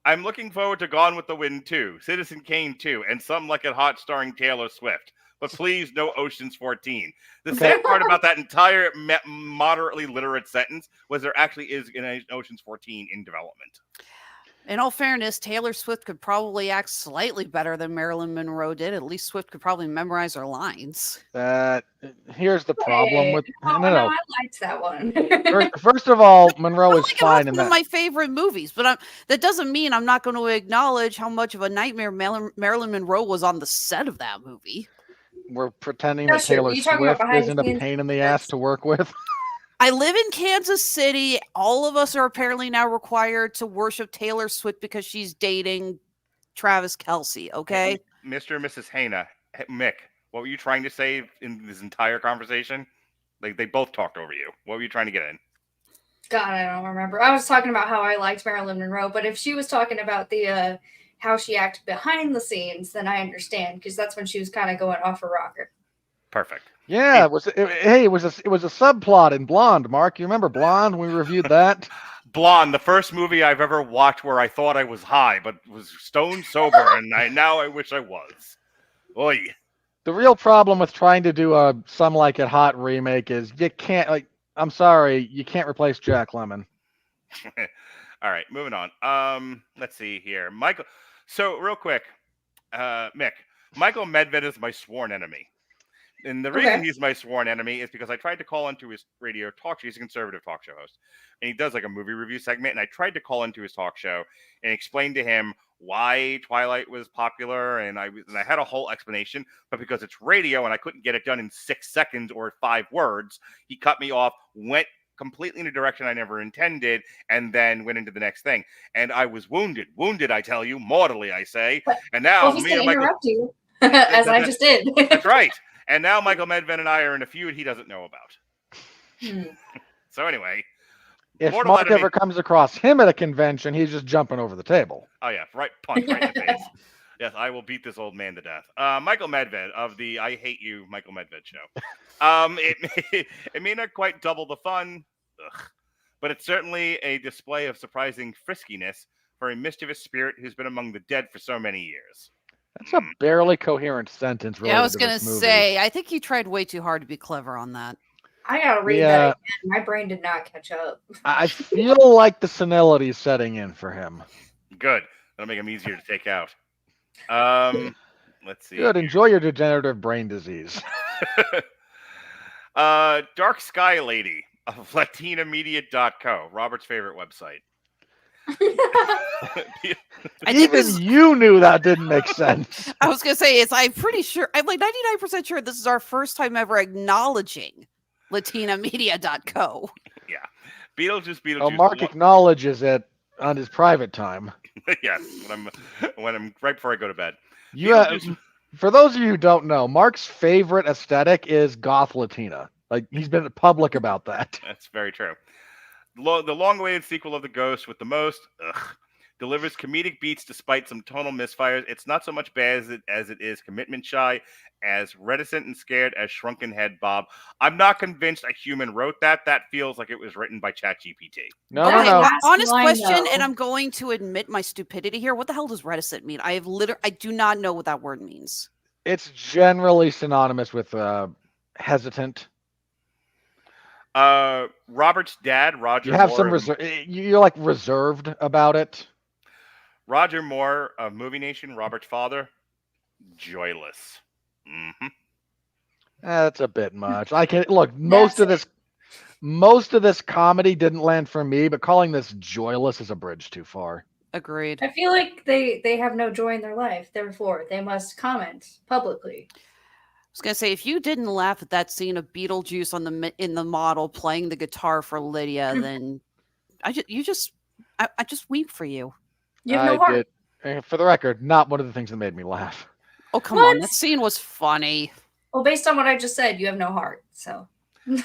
I'm looking forward to Gone with the Wind 2, Citizen Kane 2, and Some Like It Hot starring Taylor Swift. But please, no Ocean's 14. The sad part about that entire moderately literate sentence was there actually is an Ocean's 14 in development. In all fairness, Taylor Swift could probably act slightly better than Marilyn Monroe did. At least Swift could probably memorize her lines. Here's the problem with Oh, no. I liked that one. First of all, Monroe I is like it fine off in one of that. my favorite movies, but that doesn't mean I'm not going to acknowledge how much of a nightmare Marilyn Monroe was on the set of that movie. We're pretending Yeah, that sure. Taylor You talking about Swift behind the isn't a scenes? pain in the ass to work with. I live in Kansas City. All of us are apparently now required to worship Taylor Swift because she's dating Travis Kelce. Okay. Mr. and Mrs. Hejna, Mick, what were you trying to say in this entire conversation? Like they both talked over you. What were you trying to get in? God, I don't remember. I was talking about how I liked Marilyn Monroe, but if she was talking about the how she acted behind the scenes, then I understand because that's when she was kind of going off her rocker. Perfect. Yeah, it was a subplot in Blonde, Mark. You remember Blonde? We reviewed that. Blonde, the first movie I've ever watched where I thought I was high, but was stone sober, and now I wish I was. Oy. The real problem with trying to do a Some Like It Hot remake is you can't I'm sorry, you can't replace Jack Lemmon. All right, moving on. Let's see here. Michael. So real quick, Mick, Michael Medved is my sworn enemy. And the reason he's my sworn enemy is because I tried to call into his radio talk show. He's a conservative talk show host. And he does like a movie review segment. And I tried to call into his talk show and explain to him why Twilight was popular. And I had a whole explanation. But because it's radio and I couldn't get it done in 6 seconds or 5 words, he cut me off, went completely in a direction I never intended, and then went into the next thing. And I was wounded, I tell you, mortally, I say. And now he's going to interrupt you, as I just did. That's right. And now Michael Medved and I are in a feud he doesn't know about. So anyway, if Mark ever comes across him at a convention, he's just jumping over the table. Oh yeah, punch right in the face. Yes, I will beat this old man to death. Michael Medved of the I Hate You Michael Medved show. It may not quite double the fun, but it's certainly a display of surprising friskiness for a mischievous spirit who's been among the dead for so many years. That's a barely coherent sentence. Yeah, I was going to say, I think you tried way too hard to be clever on that. I got to read that again. My brain did not catch up. I feel like the senility is setting in for him. Good. That'll make him easier to take out. Let's see. Good. Enjoy your degenerative brain disease. Dark Sky Lady of LatinaMedia.co, Robert's favorite website. Even you knew that didn't make sense. I was gonna say I'm pretty sure. I'm like 99% sure this is our first time ever acknowledging LatinaMedia.co. Yeah, Beetlejuice. Oh, Mark acknowledges it on his private time. Yes, when I'm right before I go to bed. For those of you who don't know, Mark's favorite aesthetic is goth Latina. Like, he's been public about that. That's very true. The long-awaited sequel of The Ghost with the most delivers comedic beats despite some tonal misfires. It's not so much bad as it is commitment shy, as reticent and scared as Shrunken Head Bob. I'm not convinced a human wrote that. That feels like it was written by ChatGPT. No. Honest question, and I'm going to admit my stupidity here. What the hell does reticent mean? I do not know what that word means. It's generally synonymous with hesitant. Robert's dad, Roger. You have Moore, some you're like reserved about it. Roger Moore of Movie Nation, Robert's father, joyless. Mm-hmm. That's a bit much. I can look. Most of this comedy didn't land for me, but calling this joyless is a bridge too far. Agreed. I feel like they have no joy in their life, therefore they must comment publicly. I was gonna say, if you didn't laugh at that scene of Beetlejuice in the model playing the guitar for Lydia, then I just weep for you. You have no heart. For the record, not one of the things that made me laugh. Oh, come on, that scene was funny. Well, based on what I just said, you have no heart. So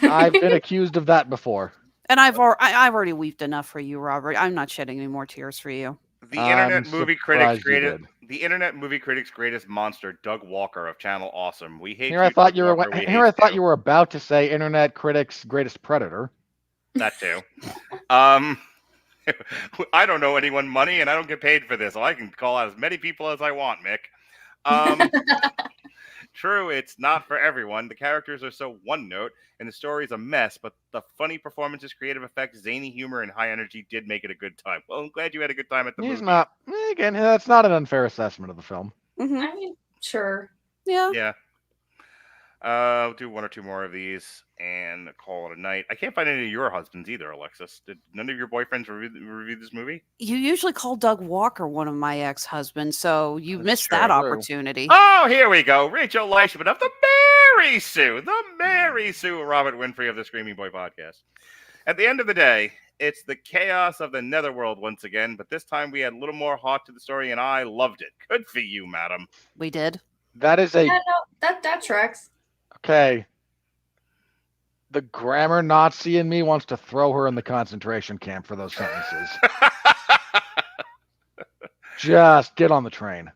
I've been accused of that before. And I've already wept enough for you, Robert. I'm not shedding any more tears for you. The Internet Movie Critics' greatest monster, Doug Walker of Channel Awesome. We hate. I thought you were about to say Internet Critics' greatest predator. That too. I don't owe anyone money, and I don't get paid for this. So I can call out as many people as I want, Mick. True, it's not for everyone. The characters are so one note, and the story's a mess, but the funny performances, creative effects, zany humor, and high energy did make it a good time. Well, I'm glad you had a good time at the movie. Again, that's not an unfair assessment of the film. Mm-hmm. I mean, sure. Yeah. Yeah. I'll do one or two more of these and call it a night. I can't find any of your husbands either, Alexis. Did none of your boyfriends review this movie? You usually call Doug Walker one of my ex-husbands, so you missed that opportunity. Oh, here we go. Rachel Leishman of the Mary Sue Robert Winfree of the Screaming Boy podcast. At the end of the day, it's the chaos of the netherworld once again, but this time we had a little more heart to the story, and I loved it. Good for you, madam. We did. That is that tracks. Okay. The grammar Nazi in me wants to throw her in the concentration camp for those sentences. Just get on the train.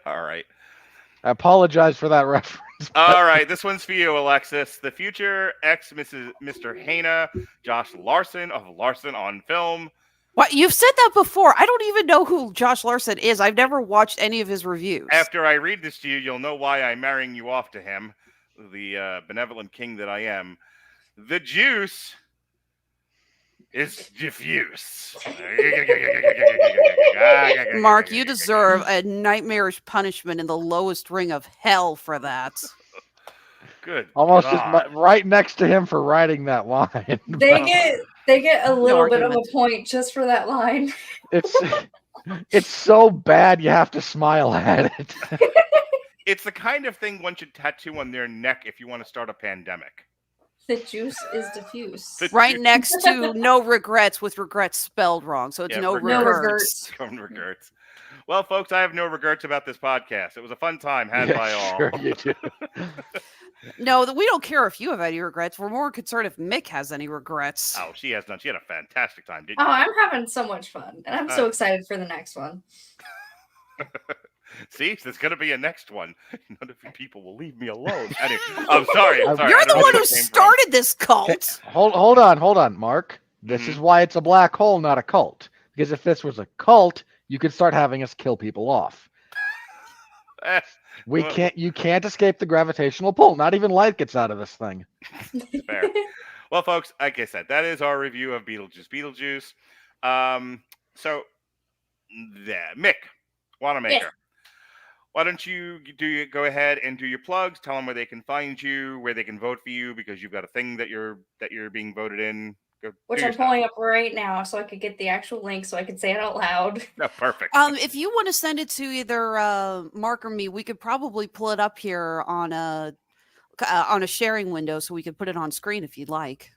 All right. I apologize for that reference. All right, this one's for you, Alexis. The future Mr. Hejna, Josh Larson of Larson on Film. What? You've said that before. I don't even know who Josh Larson is. I've never watched any of his reviews. After I read this to you, you'll know why I'm marrying you off to him, the benevolent king that I am. The Juice is diffuse. Mark, you deserve a nightmarish punishment in the lowest ring of hell for that. Good. Almost God. just right next to him for writing that line. They get a little bit of a argument. point just for that line. It's so bad you have to smile at it. It's the kind of thing one should tattoo on their neck if you want to start a pandemic. The juice is diffuse. Right next to no regrets with regrets spelled wrong. So it's Yeah, no regrets. regrets. No regrets. Well, folks, I have no regrets about this podcast. It was a fun time had by all. Sure you do. No, we don't care if you have any regrets. We're more concerned if Mick has any regrets. Oh, she has none. She had a fantastic time, didn't Oh, you? I'm having so much fun. And I'm so excited for the next one. See, there's going to be a next one. None of you people will leave me alone. Anyway, I'm sorry. You're I the don't know one where who that came from. started this cult. Hold on, Mark. This is why it's a black hole, not a cult. Because if this was a cult, you could start having us kill people off. You can't escape the gravitational pull. Not even light gets out of this thing. Fair. Well, folks, like I said, that is our review of Beetlejuice. So, yeah, Mick, Wanamaker. Yes. Why don't you go ahead and do your plugs? Tell them where they can find you, where they can vote for you, because you've got a thing that you're being voted in. Which I'm pulling up right now so I could get the actual link so I could say it out loud. No, perfect. If you want to send it to either Mark or me, we could probably pull it up here on a sharing window so we could put it on screen if you'd like.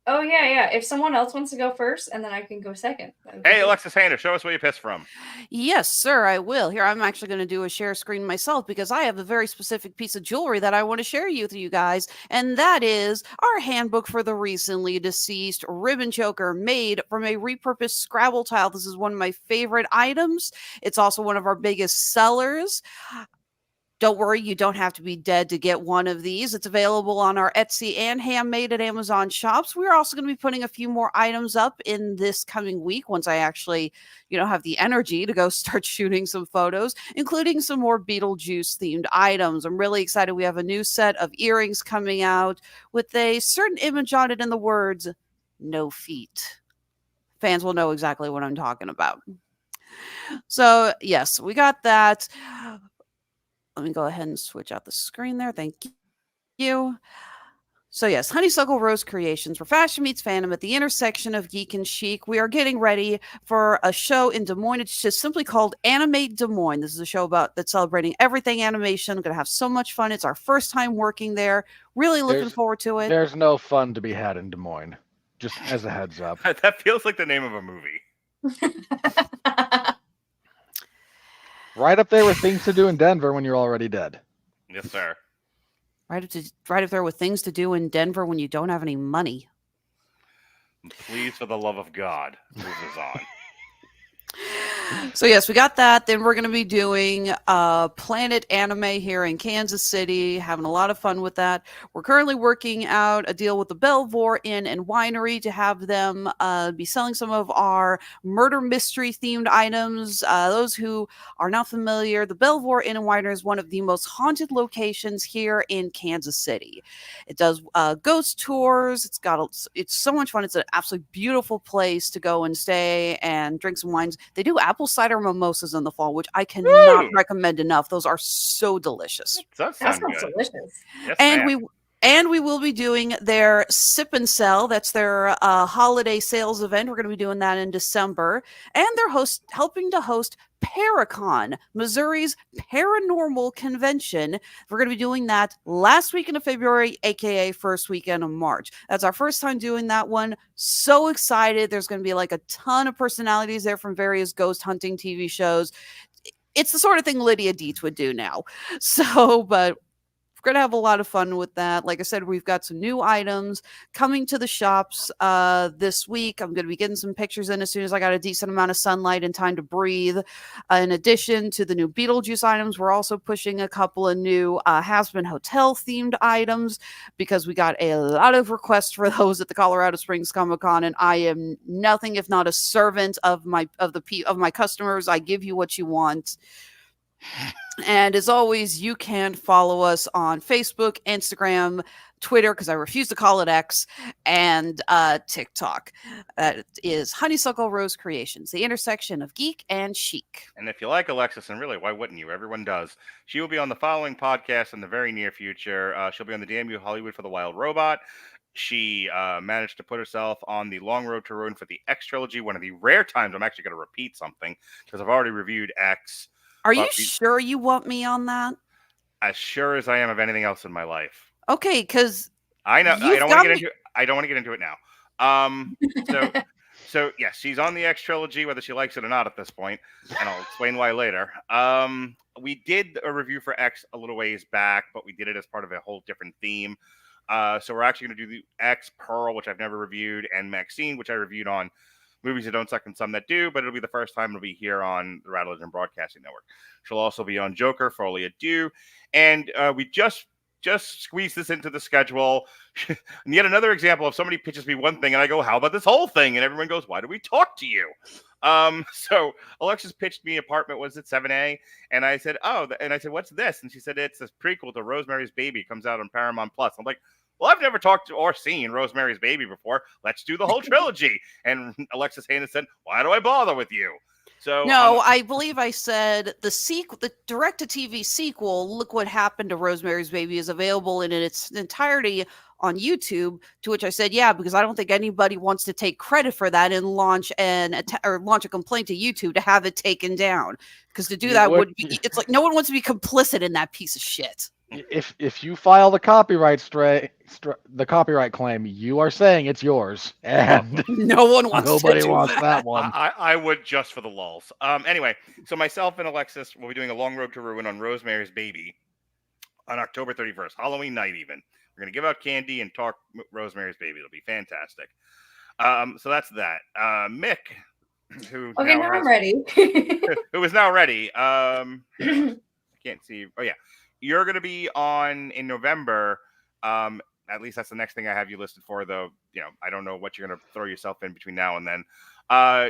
Oh, yeah. If someone else wants to go first, and then I can go second. Hey, Alexis Hejna, show us where you pissed from. Yes, sir, I will. Here, I'm actually going to do a share screen myself because I have a very specific piece of jewelry that I want to share with you guys, and that is our handbook for the recently deceased ribbon choker made from a repurposed Scrabble tile. This is one of my favorite items. It's also one of our biggest sellers. Don't worry, you don't have to be dead to get one of these. It's available on our Etsy and Handmade at Amazon shops. We're also going to be putting a few more items up in this coming week once I actually, have the energy to go start shooting some photos, including some more Beetlejuice themed items. I'm really excited. We have a new set of earrings coming out with a certain image on it and the words, "No feet." Fans will know exactly what I'm talking about. So, yes, we got that. Let me go ahead and switch out the screen there. Thank you. So yes, Honeysuckle Rose Creations, where fashion meets fandom at the intersection of geek and chic. We are getting ready for a show in Des Moines. It's just simply called Animate Des Moines. This is a show that's celebrating everything animation. We're going to have so much fun. It's our first time working there. Really looking forward to it. There's no fun to be had in Des Moines. Just as a heads up. That feels like the name of a movie. Right up there with things to do in Denver when you're already dead. Yes, sir. Right up there with things to do in Denver when you don't have any money. Please, for the love of God, move this on. So yes, we got that. Then we're going to be doing Planet Anime here in Kansas City, having a lot of fun with that. We're currently working out a deal with the Belvoir Inn and Winery to have them be selling some of our murder mystery themed items. Those who are not familiar, the Belvoir Inn and Winery is one of the most haunted locations here in Kansas City. It does ghost tours. It's so much fun. It's an absolutely beautiful place to go and stay and drink some wines. They do apple cider mimosas in the fall, which I cannot recommend enough. Those are so delicious. That That sounds sounds good. delicious. Yes, And ma'am. we will be doing their Sip and Sell. That's their holiday sales event. We're going to be doing that in December. And they're helping to host Paracon, Missouri's paranormal convention. We're going to be doing that last weekend of February, aka first weekend of March. That's our first time doing that one. So excited. There's going to be like a ton of personalities there from various ghost hunting TV shows. It's the sort of thing Lydia Dietz would do now. So, but we're going to have a lot of fun with that. Like I said, we've got some new items coming to the shops this week. I'm going to be getting some pictures in as soon as I got a decent amount of sunlight and time to breathe. In addition to the new Beetlejuice items, we're also pushing a couple of new Has-Been Hotel themed items because we got a lot of requests for those at the Colorado Springs Comic-Con, and I am nothing if not a servant of my customers. I give you what you want. And as always, you can follow us on Facebook, Instagram, Twitter, because I refuse to call it X, and TikTok. That is Honeysuckle Rose Creations, the intersection of geek and chic. And if you like Alexis, and really, why wouldn't you? Everyone does. She will be on the following podcast in the very near future. She'll be on the Damn You Hollywood for the Wild Robot. She managed to put herself on the Long Road to Ruin for the X trilogy, one of the rare times I'm actually going to repeat something, because I've already reviewed X. Are you sure you want me on that? As sure as I am of anything else in my life. Okay, because I know I don't want to get into it now. So yes, she's on the X trilogy, whether she likes it or not at this point, and I'll explain why later. We did a review for X a little ways back, but we did it as part of a whole different theme. So we're actually going to do the X Pearl, which I've never reviewed, and Maxine, which I reviewed on Movies That Don't Suck and Some That Do, but it'll be the first time it'll be here on the Radulich and Broadcasting Network. She'll also be on Joker, Folie à Deux, and we just squeeze this into the schedule. And yet another example of somebody pitches me one thing and I go, how about this whole thing? And everyone goes, why do we talk to you? So Alexis pitched me Apartment, was it 7A? And I said, what's this? And she said, it's this prequel to Rosemary's Baby. It comes out on Paramount Plus. I'm like, well, I've never talked to or seen Rosemary's Baby before. Let's do the whole trilogy. And Alexis Hejna said, why do I bother with you? So no, I believe I said the direct-to-TV sequel, Look What Happened to Rosemary's Baby, is available in its entirety on YouTube, to which I said, yeah, because I don't think anybody wants to take credit for that and launch a complaint to YouTube to have it taken down. Because to do that would be, it's like no one wants to be complicit in that piece of shit. If you file the copyright claim, you are saying it's yours, and no one wants. Nobody wants that one. I would just for the lulz. Anyway, so myself and Alexis will be doing a Long Road to Ruin on Rosemary's Baby on October 31st, Halloween night. Even we're gonna give out candy and talk Rosemary's Baby. It'll be fantastic. So that's that. Mick, who I'm ready. who is now ready. I can't see. Oh yeah. You're going to be on in November. At least that's the next thing I have you listed for, though. You know, I don't know what you're going to throw yourself in between now and then.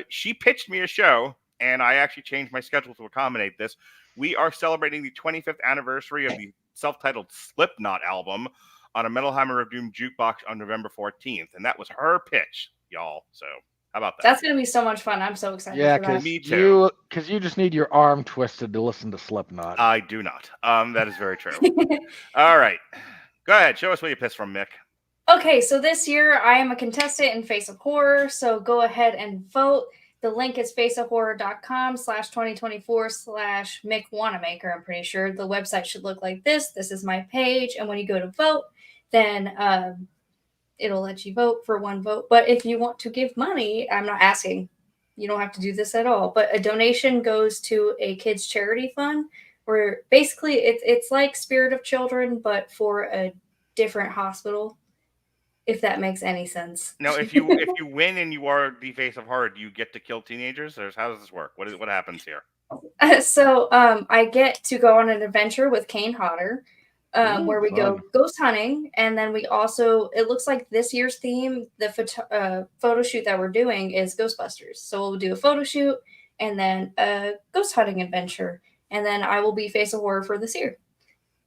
She pitched me a show, and I actually changed my schedule to accommodate this. We are celebrating the 25th anniversary of the self-titled Slipknot album on a Metal Hammer of Doom jukebox on November 14th, and that was her pitch, y'all. So how about that? That's going to be so much fun. I'm so excited. Yeah, because you just need your arm twisted to listen to Slipknot. I do not. That is very true. All right. Go ahead. Show us what you pissed from, Mick. Okay, so this year I am a contestant in Face of Horror, so go ahead and vote. The link is faceofhorror.com/2024/Mick Wanamaker. I'm pretty sure the website should look like this. This is my page, and when you go to vote, then it'll let you vote for one vote. But if you want to give money, I'm not asking. You don't have to do this at all. But a donation goes to a kids' charity fund where basically it's like Spirit of Children, but for a different hospital, if that makes any sense. Now, if you win and you are the Face of Horror, do you get to kill teenagers? Or how does this work? What happens here? So I get to go on an adventure with Kane Hodder. Where we go ghost hunting, and then we also, it looks like this year's theme, the photo shoot that we're doing is Ghostbusters. So we'll do a photo shoot and then a ghost hunting adventure, and then I will be Face of Horror for this year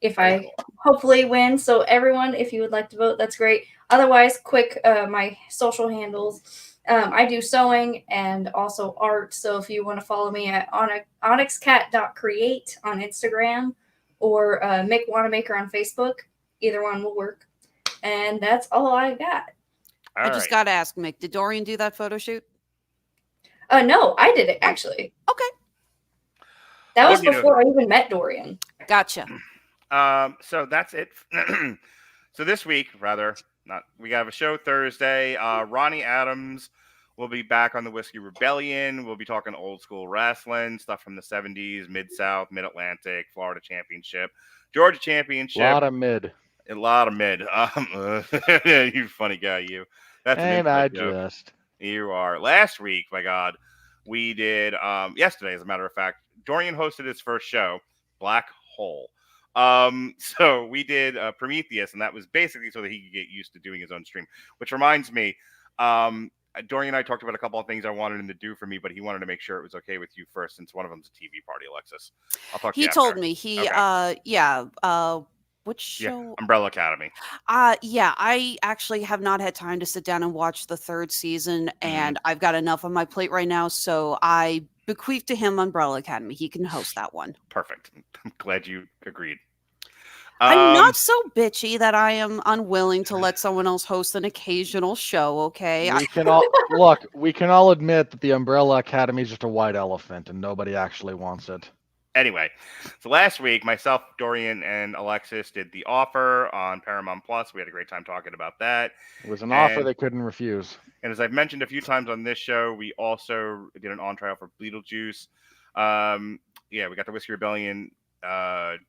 if I hopefully win. So everyone, if you would like to vote, that's great. Otherwise, quick, my social handles. I do sewing and also art. So if you want to follow me at onyxcat.create on Instagram, or Mick Wanamaker on Facebook. Either one will work. And that's all I got. I just got to ask, Mick, did Dorian do that photo shoot? No, I did it, actually. Okay. That was before I even met Dorian. Gotcha. So that's it. So this week, we have a show Thursday. Ronnie Adams will be back on the Whiskey Rebellion. We'll be talking old school wrestling, stuff from the 70s, Mid-South, Mid-Atlantic, Florida Championship, Georgia Championship. A lot of mid. You funny guy, you. That's and I joke. Just. You are. Last week, my God, we did, yesterday, as a matter of fact, Dorian hosted his first show, Black Hole. So we did Prometheus, and that was basically so that he could get used to doing his own stream, which reminds me, Dorian and I talked about a couple of things I wanted him to do for me, but he wanted to make sure it was okay with you first, since one of them's a TV party, Alexis. I'll talk to you He after. told me which Yeah, show? Umbrella Academy. Yeah, I actually have not had time to sit down and watch the third season, and I've got enough on my plate right now, so I bequeath to him Umbrella Academy. He can host that one. Perfect. I'm glad you agreed. I'm not so bitchy that I am unwilling to let someone else host an occasional show, okay? We can all look. We can all admit that the Umbrella Academy is just a white elephant, and nobody actually wants it. Anyway, so last week, myself, Dorian, and Alexis did The Offer on Paramount Plus. We had a great time talking about that. It was an offer they couldn't refuse. And as I've mentioned a few times on this show, we also did an on-trial for Beetlejuice. We got the Whiskey Rebellion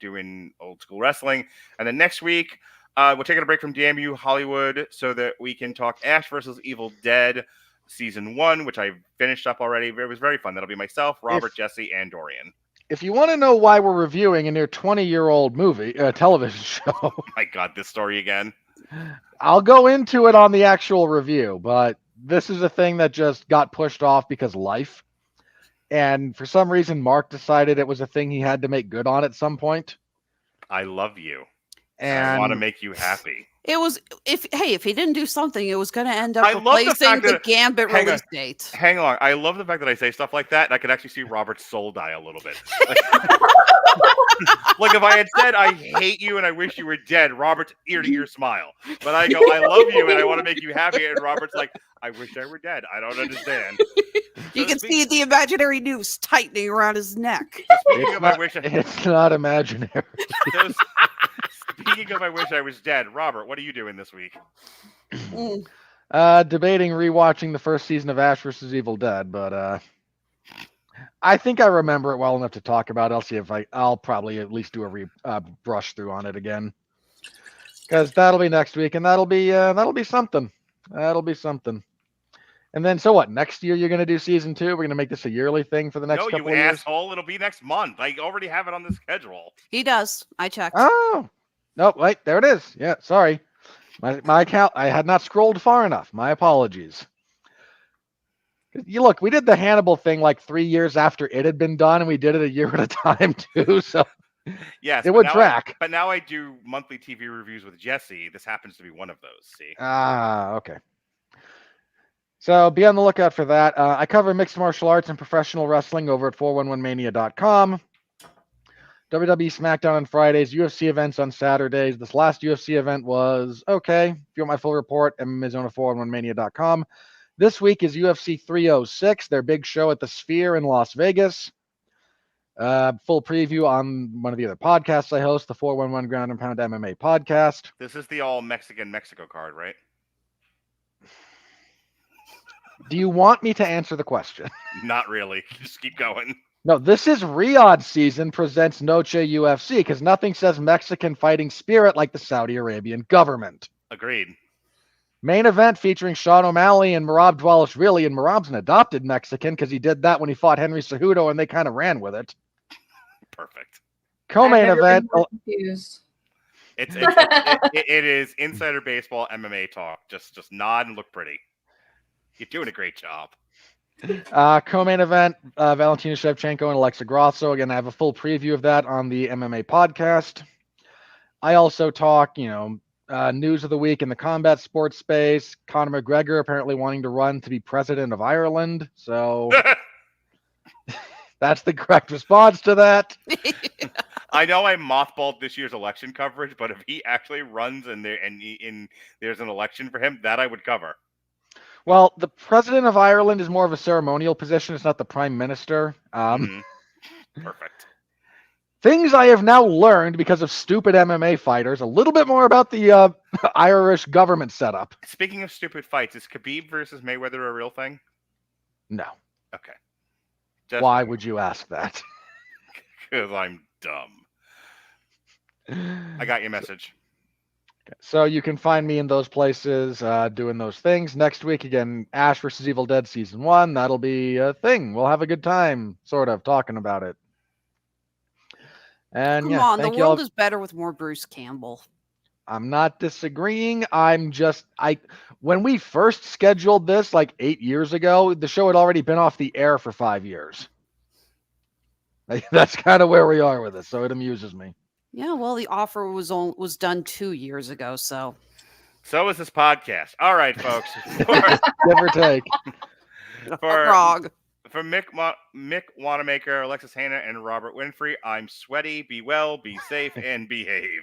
doing old school wrestling. And then next week, we're taking a break from Damn You Hollywood so that we can talk Ash vs. Evil Dead Season 1, which I finished up already. It was very fun. That'll be myself, Robert, Jesse, and Dorian. If you want to know why we're reviewing a near 20-year-old movie, television show. Oh my God, this story again. I'll go into it on the actual review, but this is a thing that just got pushed off because life. And for some reason, Mark decided it was a thing he had to make good on at some point. I love you. And I want to make you happy. It was if he didn't do something, it was going to end up I love the replacing fact the that- Gambit hang release on. date. Hang on. I love the fact that I say stuff like that, and I could actually see Robert's soul die a little bit. Like if I had said, I hate you and I wish you were dead, Robert's ear-to-ear smile. But I go, I love you and I want to make you happy, and Robert's like, I wish I were dead. I don't understand. You can see the imaginary noose tightening around his neck. Speaking of, I wish it's not imaginary. Speaking of, I wish I was dead. Robert, what are you doing this week? Debating rewatching the first season of Ash vs. Evil Dead, but I think I remember it well enough to talk about it. I'll see if I'll probably at least do a brush through on it again, because that'll be next week, and that'll be something. That'll be something. And then, so what? Next year you're going to do season 2? We're going to make this a yearly thing for the next couple of years? No, you asshole. It'll be next month. I already have it on the schedule. He does. I checked. Oh, no, wait, there it is. Yeah, sorry. My account, I had not scrolled far enough. My apologies. You look, we did the Hannibal thing like 3 years after it had been done, and we did it a year at a time too. So yes, it would track. But now I do monthly TV reviews with Jesse. This happens to be one of those. See? Okay. So be on the lookout for that. I cover mixed martial arts and professional wrestling over at 411mania.com. WWE SmackDown on Fridays, UFC events on Saturdays. This last UFC event was okay. If you want my full report, MMA Zone at 411mania.com. This week is UFC 306, their big show at the Sphere in Las Vegas. Full preview on one of the other podcasts I host, the 411 Ground and Pound MMA podcast. This is the all Mexican Mexico card, right? Do you want me to answer the question? Not really. Just keep going. No, this is Riyadh season presents Noche UFC, because nothing says Mexican fighting spirit like the Saudi Arabian government. Agreed. Main event featuring Sean O'Malley and Merab Dvalishvili, and Merab's an adopted Mexican because he did that when he fought Henry Cejudo, and they kind of ran with it. Perfect. Co-main event. It is insider baseball MMA talk. Just nod and look pretty. You're doing a great job. Co-main event, Valentina Shevchenko and Alexa Grasso. Again, I have a full preview of that on the MMA podcast. I also talk, news of the week in the combat sports space. Conor McGregor apparently wanting to run to be president of Ireland. So that's the correct response to that. I know I mothballed this year's election coverage, but if he actually runs and there's an election for him, that I would cover. Well, the president of Ireland is more of a ceremonial position. It's not the prime minister. Perfect. Things I have now learned because of stupid MMA fighters. A little bit more about the Irish government setup. Speaking of stupid fights, is Khabib versus Mayweather a real thing? No. Okay. Why would you ask that? Because I'm dumb. I got your message. So you can find me in those places doing those things. Next week, again, Ash vs. Evil Dead Season 1. That'll be a thing. We'll have a good time, sort of, talking about it. And Come on, the world is better with more Bruce Campbell. I'm not disagreeing. When we first scheduled this like 8 years ago, the show had already been off the air for 5 years. That's kind of where we are with it. So it amuses me. Yeah, well, the offer was done 2 years ago, so. So is this podcast. All right, folks. Give or take. Wrong. For Mick Wanamaker, Alexis Hejna, and Robert Winfree, I'm Sweaty. Be well, be safe, and behave.